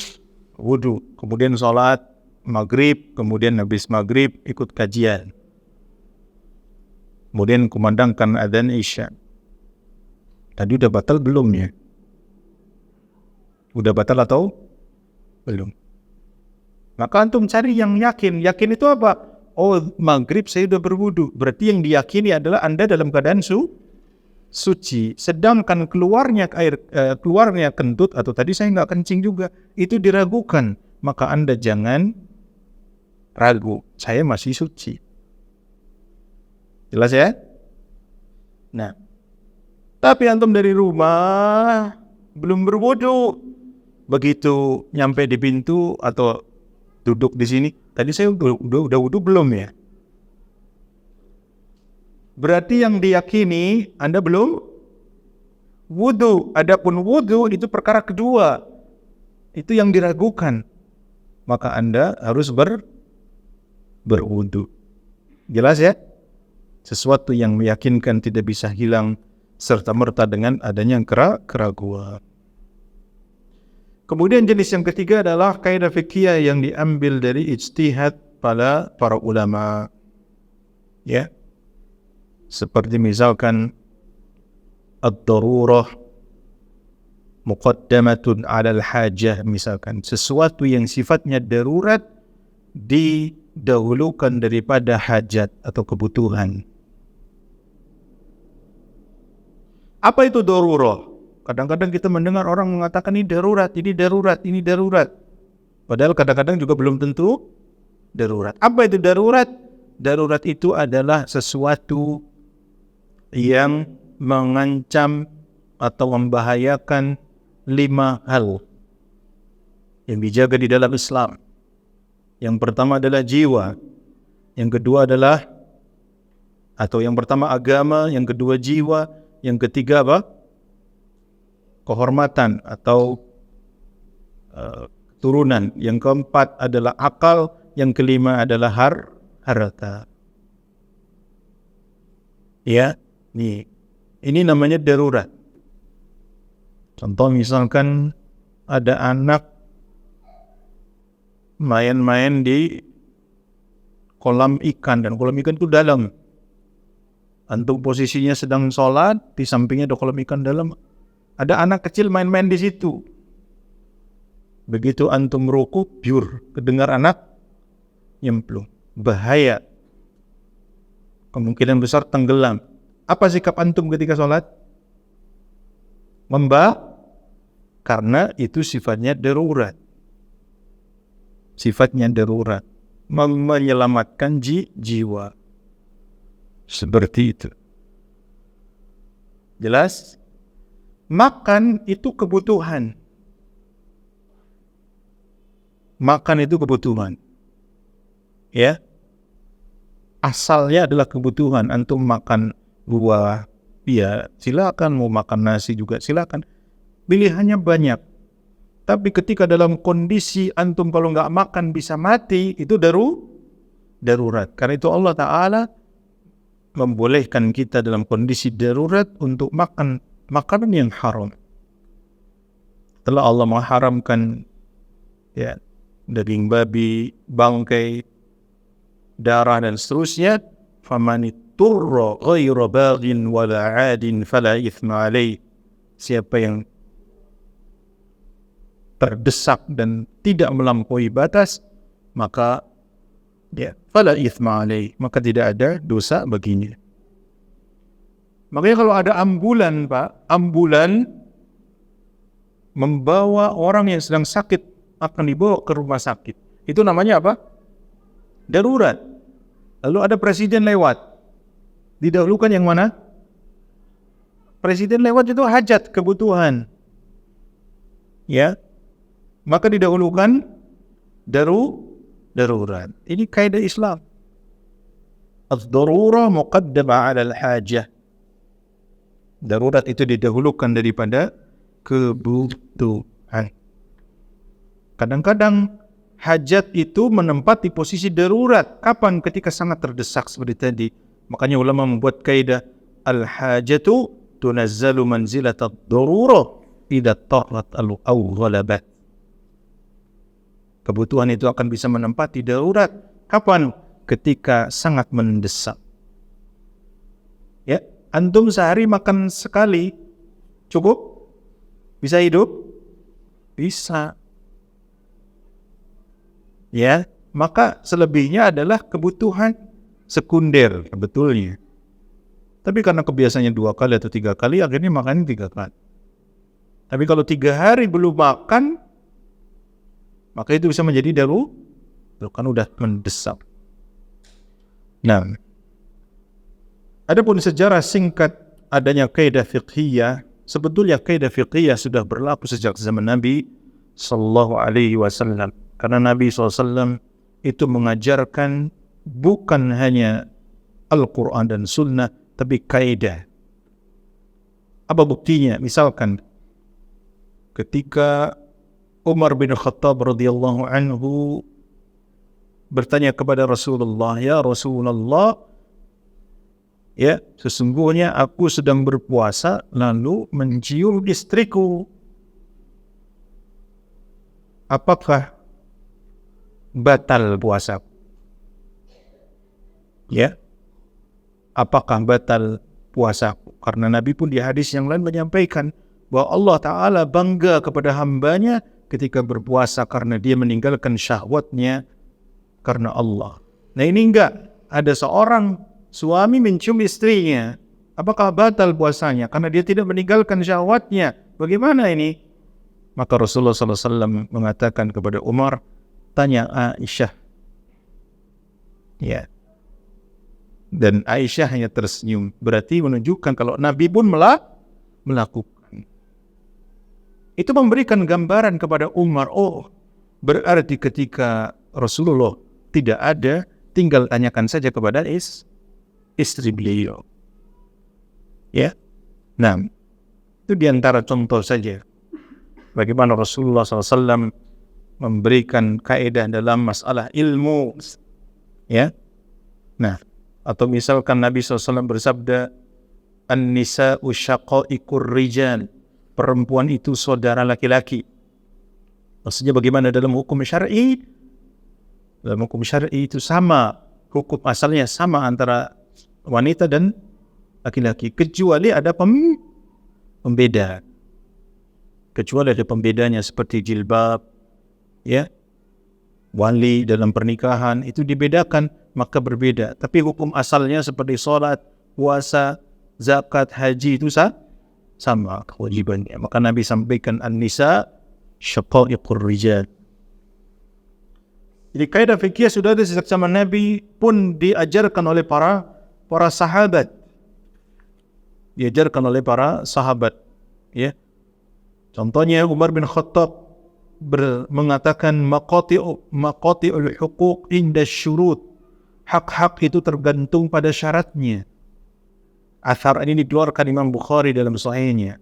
wudu, kemudian sholat maghrib, kemudian habis maghrib ikut kajian, kemudian kumandangkan adzan isya. Tadi udah batal belum ya? Udah batal atau belum? Maka antum cari yang yakin. Yakin itu apa? Oh, maghrib saya udah berwudu, berarti yang diyakini adalah Anda dalam keadaan suci. Sedangkan keluarnya keluarnya kentut atau tadi saya nggak kencing juga, itu diragukan. Maka Anda jangan ragu, saya masih suci. Jelas ya? Nah, tapi antum dari rumah belum berwudu, begitu nyampe di pintu atau duduk di sini, tadi saya udah wudu belum ya? Berarti yang diyakini Anda belum wudu. Adapun wudu itu perkara kedua, itu yang diragukan. Maka Anda harus berwudu. Jelas ya? Sesuatu yang meyakinkan tidak bisa hilang serta-merta dengan adanya keraguan. Kemudian jenis yang ketiga adalah kaidah fikih yang diambil dari ijtihad para ulama. Ya. Seperti misalkan ad-darurah muqaddamatun 'alal hajah, misalkan sesuatu yang sifatnya darurat didahulukan daripada hajat atau kebutuhan. Apa itu darurah? Kadang-kadang kita mendengar orang mengatakan ini darurat, ini darurat, ini darurat. Padahal kadang-kadang juga belum tentu darurat. Apa itu darurat? Darurat itu adalah sesuatu yang mengancam atau membahayakan 5 hal yang dijaga di dalam Islam. Yang pertama adalah jiwa, yang kedua adalah, atau yang pertama agama, yang kedua jiwa, yang ketiga apa? Kehormatan atau keturunan, yang keempat adalah akal, yang kelima adalah harta. Ya, ini namanya darurat. Contoh misalkan ada anak main-main di kolam ikan, dan kolam ikan itu dalam. Antum posisinya sedang sholat, di sampingnya ada kolam ikan dalam. Ada anak kecil main-main di situ. Begitu antum ruku, biur, kedengar anak nyemplung. Bahaya. Kemungkinan besar tenggelam. Apa sikap antum ketika sholat? Karena itu sifatnya darurat. Sifatnya darurat. Menyelamatkan jiwa. Seperti itu. Jelas? Makan itu kebutuhan. Makan itu kebutuhan. Ya. Asalnya adalah kebutuhan. Antum makan buah, ya silakan. Mau makan nasi juga silakan. Pilihannya banyak. Tapi ketika dalam kondisi antum kalau nggak makan bisa mati, itu darurat. Karena itu Allah Ta'ala membolehkan kita dalam kondisi darurat untuk makan makanan yang haram. Setelah Allah mengharamkan ya daging babi, bangkai, darah dan seterusnya, faman turra ghayra baghin wala 'adin fala itsma 'alaihi. Siapa yang terdesak dan tidak melampaui batas, maka ya fala itsma 'alaihi, maka tidak ada dosa baginya. Makanya kalau ada ambulan, Pak, ambulan membawa orang yang sedang sakit akan dibawa ke rumah sakit. Itu namanya apa? Darurat. Lalu ada presiden lewat. Didahulukan yang mana? Presiden lewat itu hajat, kebutuhan. Ya. Maka didahulukan darurat. Ini kaidah Islam. Ad-darurah muqaddamah 'ala al-hajah. Darurat itu didahulukan daripada kebutuhan. Kadang-kadang hajat itu menempati posisi darurat. Kapan? Ketika sangat terdesak seperti tadi. Makanya ulama membuat kaidah al-hajatu tunazzalu manzilat ad-darurah idza tarat aw ghalabat. Kebutuhan itu akan bisa menempati darurat. Kapan? Ketika sangat mendesak. Ya, antum sehari makan sekali cukup? Bisa hidup? Bisa. Ya, maka selebihnya adalah kebutuhan sekunder sebetulnya. Tapi karena kebiasaannya 2 kali atau 3 kali, akhirnya makannya 3 kali. Tapi kalau 3 hari belum makan, maka itu bisa menjadi darurat, kan udah mendesak. Nah, adapun sejarah singkat adanya kaidah fiqhiyah, sebetulnya kaidah fiqhiyah sudah berlaku sejak zaman Nabi sallallahu alaihi wasallam. Karena Nabi SAW itu mengajarkan bukan hanya Al-Quran dan Sunnah, tapi kaidah. Apa buktinya? Misalkan ketika Umar bin Khattab radhiyallahu anhu bertanya kepada Rasulullah, "Ya Rasulullah, ya sesungguhnya aku sedang berpuasa lalu mencium istriku. Apakah batal puasa?" Ya, apakah batal puasaku? Karena Nabi pun di hadis yang lain menyampaikan bahwa Allah Ta'ala bangga kepada hambanya ketika berpuasa karena dia meninggalkan syahwatnya karena Allah. Nah ini enggak, ada seorang suami mencium istrinya, apakah batal puasanya karena dia tidak meninggalkan syahwatnya? Bagaimana ini? Maka Rasulullah SAW mengatakan kepada Umar, tanya Aisyah. Ya. Dan Aisyah hanya tersenyum. Berarti menunjukkan kalau Nabi pun melakukan. Itu memberikan gambaran kepada Umar. Oh, berarti ketika Rasulullah tidak ada, tinggal tanyakan saja kepada istri beliau. Ya. Nah, itu diantara contoh saja bagaimana Rasulullah SAW memberikan kaidah dalam masalah ilmu. Ya. Nah, atau misalkan Nabi SAW bersabda, An-nisa'u syaqa'iqur rijal. Perempuan itu saudara laki-laki. Maksudnya bagaimana dalam hukum syar'i? Dalam hukum syar'i itu sama. Hukum asalnya sama antara wanita dan laki-laki, kecuali ada pembeda. Kecuali ada pembedanya seperti jilbab, ya, wali dalam pernikahan itu dibedakan, maka berbeda. Tapi hukum asalnya seperti sholat, puasa, zakat, haji itu sama kewajibannya. Maka Nabi sampaikan an-nisa syaqaiqur rijal. Jadi kaidah fikih sudah ada sejak zaman Nabi, pun diajarkan oleh para sahabat. Diajarkan oleh para sahabat, ya. Contohnya Umar bin Khattab mengatakan maqati'ul huquq inda syurut. Hak-hak itu tergantung pada syaratnya. Athar ini dikeluarkan Imam Bukhari dalam sahihnya.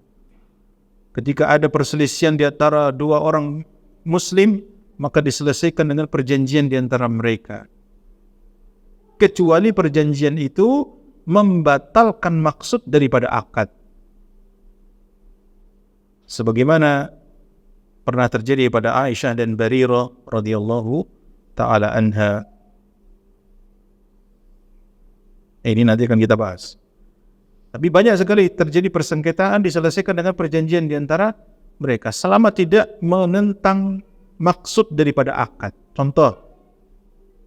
Ketika ada perselisihan di antara dua orang muslim, maka diselesaikan dengan perjanjian di antara mereka. Kecuali perjanjian itu membatalkan maksud daripada akad. Sebagaimana pernah terjadi pada Aisyah dan Barirah radhiyallahu taala anha. Ini nanti akan kita bahas. Tapi banyak sekali terjadi persengketaan diselesaikan dengan perjanjian di antara mereka selama tidak menentang maksud daripada akad. Contoh,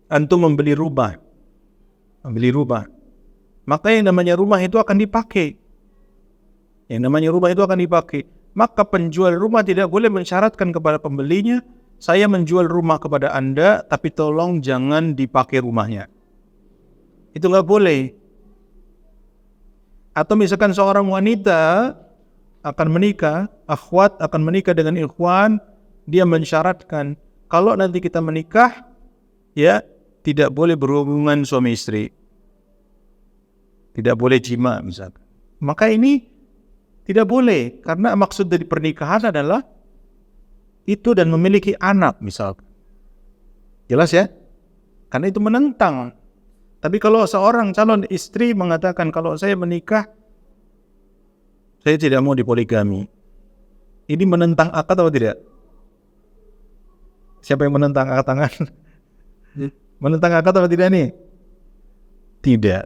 antum membeli rumah. Maka yang namanya rumah itu akan dipakai. Maka penjual rumah tidak boleh mensyaratkan kepada pembelinya, saya menjual rumah kepada Anda, tapi tolong jangan dipakai rumahnya. Itu nggak boleh. Atau misalkan seorang wanita akan menikah, akhwat akan menikah dengan ikhwan, dia mensyaratkan, kalau nanti kita menikah, ya tidak boleh berhubungan suami istri. Tidak boleh jima misalkan. Maka ini tidak boleh, karena maksud dari pernikahan adalah itu dan memiliki anak misalkan. Jelas ya? Karena itu menentang. Tapi kalau seorang calon istri mengatakan, kalau saya menikah, saya tidak mau dipoligami. Ini menentang akad atau tidak? Siapa yang menentang angkat tangan? Menentang akad atau tidak nih? Tidak.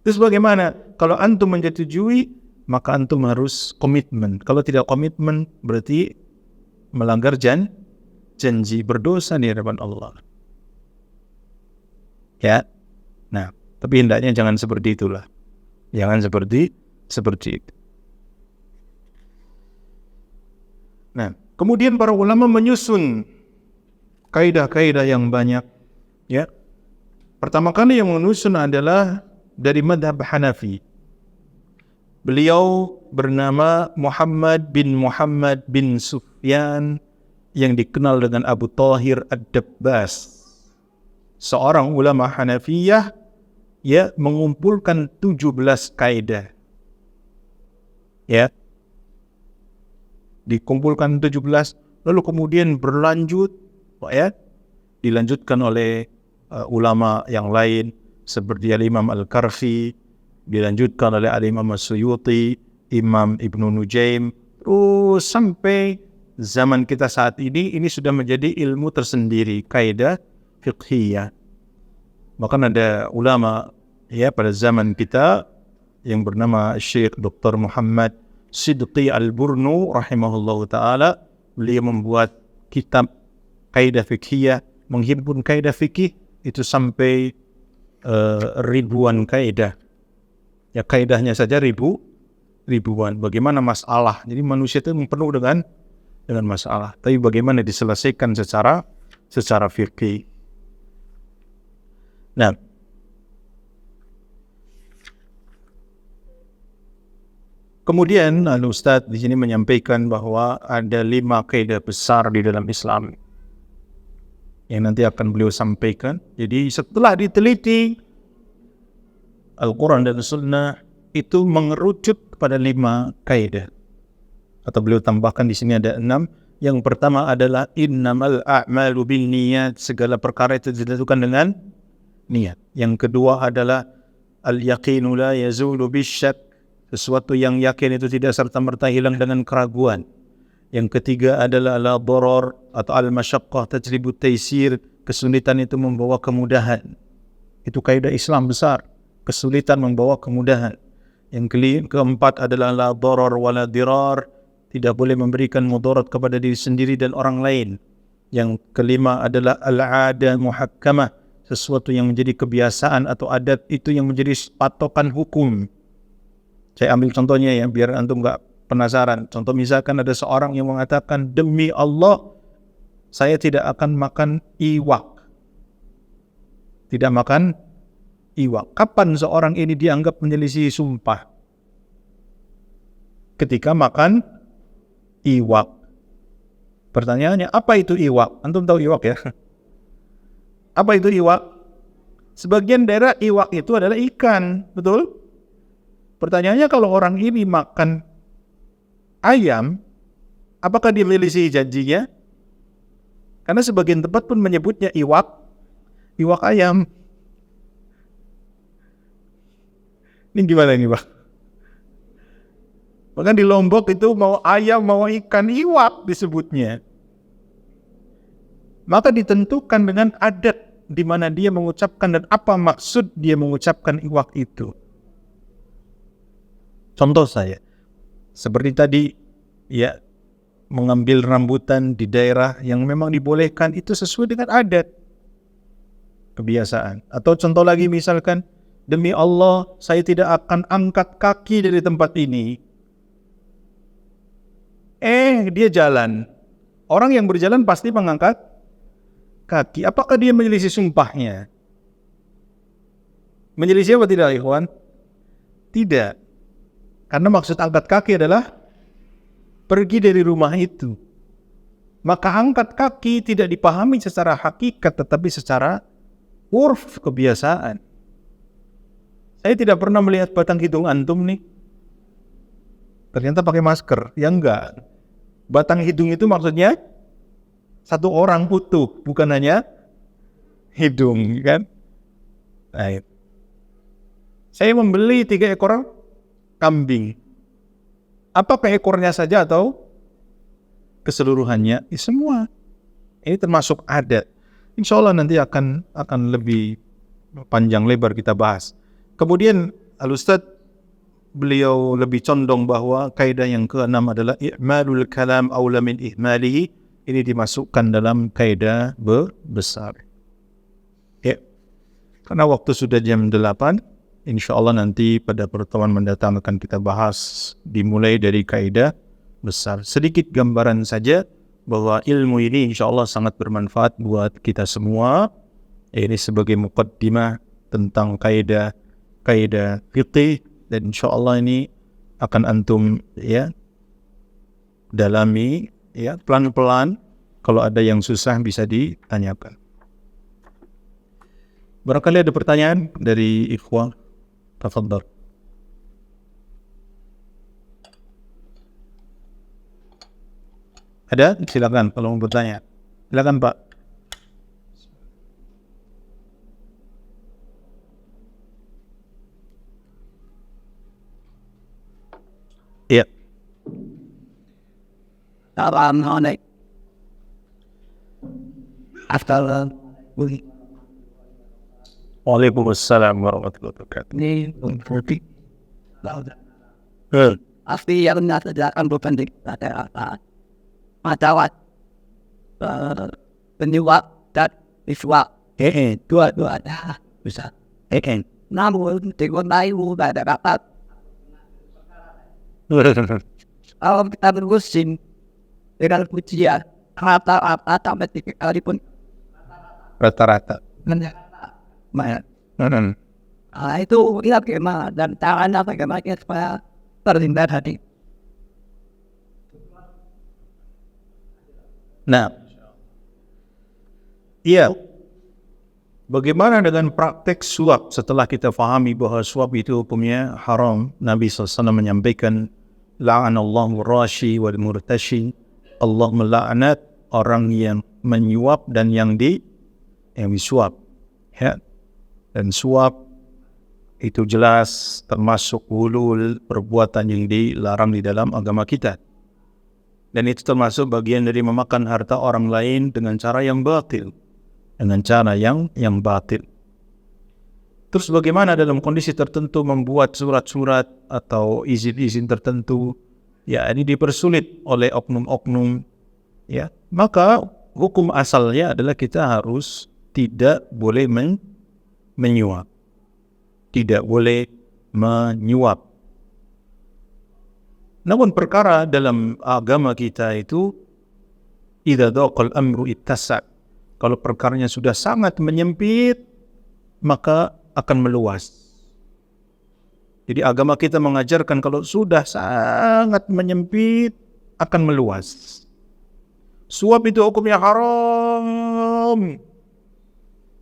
Terus bagaimana? Kalau antum menyetujui, maka antum harus komitmen. Kalau tidak komitmen, berarti melanggar janji, berdosa di hadapan Allah. Ya. Nah, tapi hendaknya jangan seperti itulah. Jangan seperti itu. Nah, kemudian para ulama menyusun kaidah-kaidah yang banyak, ya. Pertama kali yang menyusun adalah dari madhab Hanafi. Beliau bernama Muhammad bin Sufyan, yang dikenal dengan Abu Thahir Ad-Dabbas. Seorang ulama Hanafiyah, ya, mengumpulkan 17 kaidah. Ya. Dikumpulkan 17, lalu kemudian berlanjut, ya, dilanjutkan oleh ulama yang lain seperti Al-Imam Al-Karfi, dilanjutkan oleh Al-Imam As-Suyuti, Imam Ibnu Nujaim, terus sampai zaman kita saat ini sudah menjadi ilmu tersendiri, kaidah fiqhiyah. Bahkan ada ulama, ya, pada zaman kita yang bernama Syekh Dr. Muhammad Sidqi Al-Burnu rahimahullahu ta'ala. Beliau membuat kitab kaidah fiqhiyah, menghimpun kaidah fikih itu sampai ribuan kaidah. Ya, kaidahnya saja ribuan. Bagaimana masalah? Jadi manusia itu penuh dengan masalah. Tapi bagaimana diselesaikan secara fikih. Nah, kemudian Ustaz di sini menyampaikan bahwa ada 5 kaidah besar di dalam Islam yang nanti akan beliau sampaikan. Jadi setelah diteliti Al-Quran dan Sunnah, itu mengerucut kepada 5 kaidah. Atau beliau tambahkan di sini ada 6. Yang pertama adalah innamal a'malu binniyat, segala perkara itu dilakukan dengan niat. Yang kedua adalah al-yaqinu la yazulu bisyak, sesuatu yang yakin itu tidak serta-merta hilang dengan keraguan. Yang ketiga adalah la darar atau al-masyaqqah tajlibu taysir, kesulitan itu membawa kemudahan. Itu kaidah Islam besar. kesulitan membawa kemudahan. Yang keempat adalah la darar wala dirar, tidak boleh memberikan mudarat kepada diri sendiri dan orang lain. Yang kelima adalah al-'ada muhakkamah, sesuatu yang menjadi kebiasaan atau adat itu yang menjadi patokan hukum. Saya ambil contohnya ya, biar antum enggak penasaran. Contoh misalkan ada seorang yang mengatakan, demi Allah saya tidak akan makan iwak. Tidak makan iwak. Kapan seorang ini dianggap menyelisihi sumpah? Ketika makan iwak. Pertanyaannya, apa itu iwak? Antum tahu iwak ya? Apa itu iwak? Sebagian daerah iwak itu adalah ikan, betul? Pertanyaannya, kalau orang ini makan ayam, apakah dia menyelisihi janjinya? Karena sebagian tempat pun menyebutnya iwak ayam. Ini gimana ini, Pak? Bahkan di Lombok itu mau ayam, mau ikan, iwak disebutnya. Maka ditentukan dengan adat di mana dia mengucapkan dan apa maksud dia mengucapkan iwak itu. Contoh saya, seperti tadi, ya, mengambil rambutan di daerah yang memang dibolehkan itu sesuai dengan adat, kebiasaan. Atau contoh lagi misalkan, demi Allah saya tidak akan angkat kaki dari tempat ini. Dia jalan. Orang yang berjalan pasti mengangkat kaki. Apakah dia menyelisih sumpahnya? Menyelisih apa tidak, ikhwan? Tidak. Karena maksud angkat kaki adalah pergi dari rumah itu. Maka angkat kaki tidak dipahami secara hakikat, tetapi secara urf, kebiasaan. Saya tidak pernah melihat batang hidung antum nih, ternyata pakai masker. Ya enggak. Batang hidung itu maksudnya satu orang utuh, bukan hanya hidung, kan? Nah, saya membeli 3 ekor kambing. Apakah ekornya saja atau keseluruhannya? Semua. Ini termasuk adat. Insya Allah nanti akan lebih panjang lebar kita bahas. Kemudian Al-Ustadz, beliau lebih condong bahwa kaidah yang keenam adalah i'malul kalam aula min ihmalihi. Ini dimasukkan dalam kaidah besar. Ya. Karena waktu sudah jam 8, insyaallah nanti pada pertemuan mendatang akan kita bahas dimulai dari kaidah besar. Sedikit gambaran saja bahwa ilmu ini insyaallah sangat bermanfaat buat kita semua. Ini sebagai muqaddimah tentang kaidah fiqih. Dan insyaallah ini akan antum ya dalami ya pelan-pelan. Kalau ada yang susah bisa ditanyakan. Barangkali ada pertanyaan dari ikhwah. Tafadhal. Ada? Silakan kalau mau bertanya. Silakan Pak. Iya. Assalamualaikum. Waalaikumsalam warahmatullahi wabarakatuh. Ini untuk pasti yang akan berpenting ada apa? Matawat, penyuap dan iswap. Dua-dua ada bisa. Namun dengan lain ada dapat. Kalau kita berusin dengan ujian rata-rata metik pun Rata-rata. Itu kita bagaimana dan caranya bagaimana supaya terhindar hati. Nah, iya. Bagaimana dengan praktek suap setelah kita fahami bahwa suap itu hukumnya haram? Nabi SAW menyampaikan, la'anallahu rashi wal murtashi. Allah melaknat orang yang menyuap dan yang disuap. Ya. Dan suap itu jelas termasuk hulul, perbuatan yang dilarang di dalam agama kita. Dan itu termasuk bagian dari memakan harta orang lain dengan cara yang batil. Dengan cara yang batil. Terus bagaimana dalam kondisi tertentu membuat surat-surat atau izin-izin tertentu? Ya, ini dipersulit oleh oknum-oknum. Ya, maka hukum asalnya adalah kita harus tidak boleh menyuap. Tidak boleh menyuap. Namun perkara dalam agama kita itu idza dhaqal amru ittasa'. Kalau perkaranya sudah sangat menyempit, maka akan meluas. Jadi agama kita mengajarkan kalau sudah sangat menyempit akan meluas. Suap itu hukumnya haram.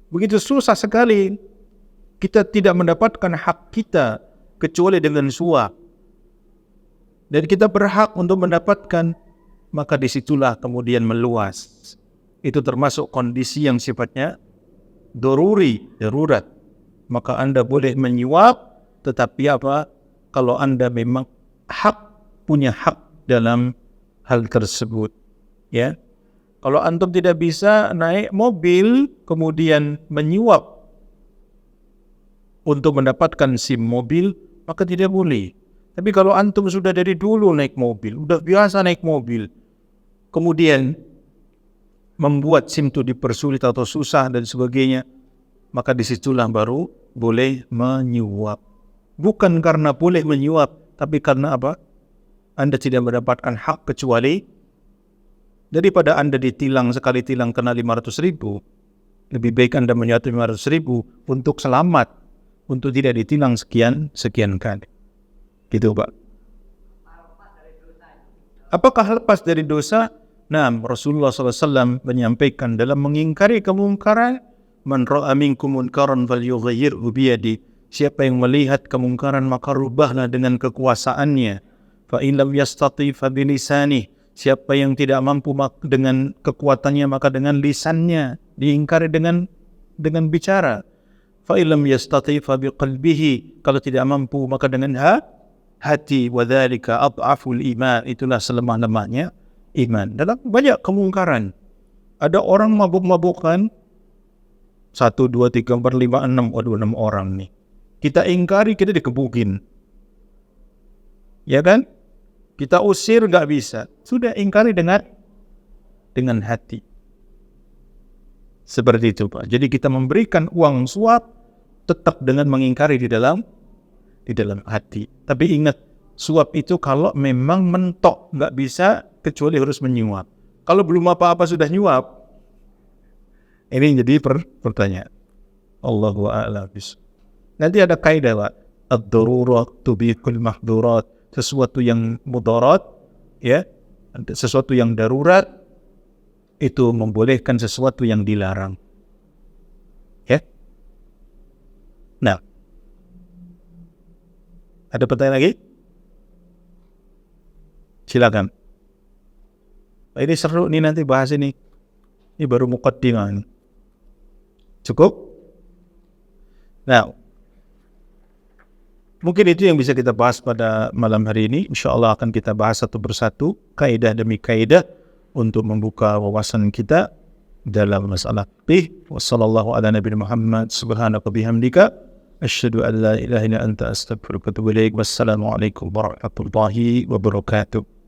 Begitu susah sekali kita tidak mendapatkan hak kita kecuali dengan suap. Dan kita berhak untuk mendapatkan, maka disitulah kemudian meluas. Itu termasuk kondisi yang sifatnya darurat. Maka Anda boleh menyuap, tetapi apa? Kalau Anda memang punya hak dalam hal tersebut. Ya, kalau antum tidak bisa naik mobil kemudian menyuap untuk mendapatkan SIM mobil, maka tidak boleh. Tapi kalau antum sudah dari dulu naik mobil, udah biasa naik mobil, kemudian membuat SIM itu dipersulit atau susah dan sebagainya, maka disitulah baru boleh menyuap. Bukan karena boleh menyuap, tapi karena apa? Anda tidak mendapatkan hak kecuali daripada Anda ditilang sekali tilang kena 500.000, lebih baik Anda menyuap 500.000 untuk selamat, untuk tidak ditilang sekian kali. Gitu Pak. Apakah lepas dari dosa? Nah, Rasulullah SAW menyampaikan dalam mengingkari kemungkaran, man ra'a minkum munkaran falyughayyirhu biyadi. Siapa yang melihat kemungkaran maka rubahlah dengan kekuasaannya. Fa in lam yastati fa bilisani. Siapa yang tidak mampu dengan kekuatannya maka dengan lisannya. Diingkari dengan bicara. Fa in lam yastati fa biqalbihi. Kalau tidak mampu maka dengan hati. Wa dzalika adhaful iman. Itulah selemah-lemahnya iman. Dalam banyak kemungkaran. Ada orang mabuk-mabukan 1, 2, 3, 4, 5, 6. Waduh, 6 orang nih. Kita ingkari, kita dikebukin. Ya kan? Kita usir, gak bisa. Sudah ingkari dengan hati. Seperti itu Pak. Jadi kita memberikan uang suap tetap dengan mengingkari di dalam hati. Tapi ingat, suap itu kalau memang mentok, gak bisa kecuali harus menyuap. Kalau belum apa-apa sudah nyuap, ini jadi pertanyaan. Allahu a'lam bishawab. Nanti ada kaidah Pak, ad-darurat tubihul mahdurat, sesuatu yang mudarat, ya, sesuatu yang darurat itu membolehkan sesuatu yang dilarang. Ya. Nah, ada pertanyaan lagi? Silakan. Ini seru nih nanti bahas ini. Ini baru muqaddimah ini. Cukup? Nah, mungkin itu yang bisa kita bahas pada malam hari ini. InsyaAllah akan kita bahas satu persatu, kaidah demi kaidah, untuk membuka wawasan kita dalam masalah fiqh. Wassallallahu ala nabiyina Muhammad subhanaka bihamdika asyhadu an la ilaha illa anta astaghfiruka wa atubu ilaik. Wassalamualaikum warahmatullahi wabarakatuh.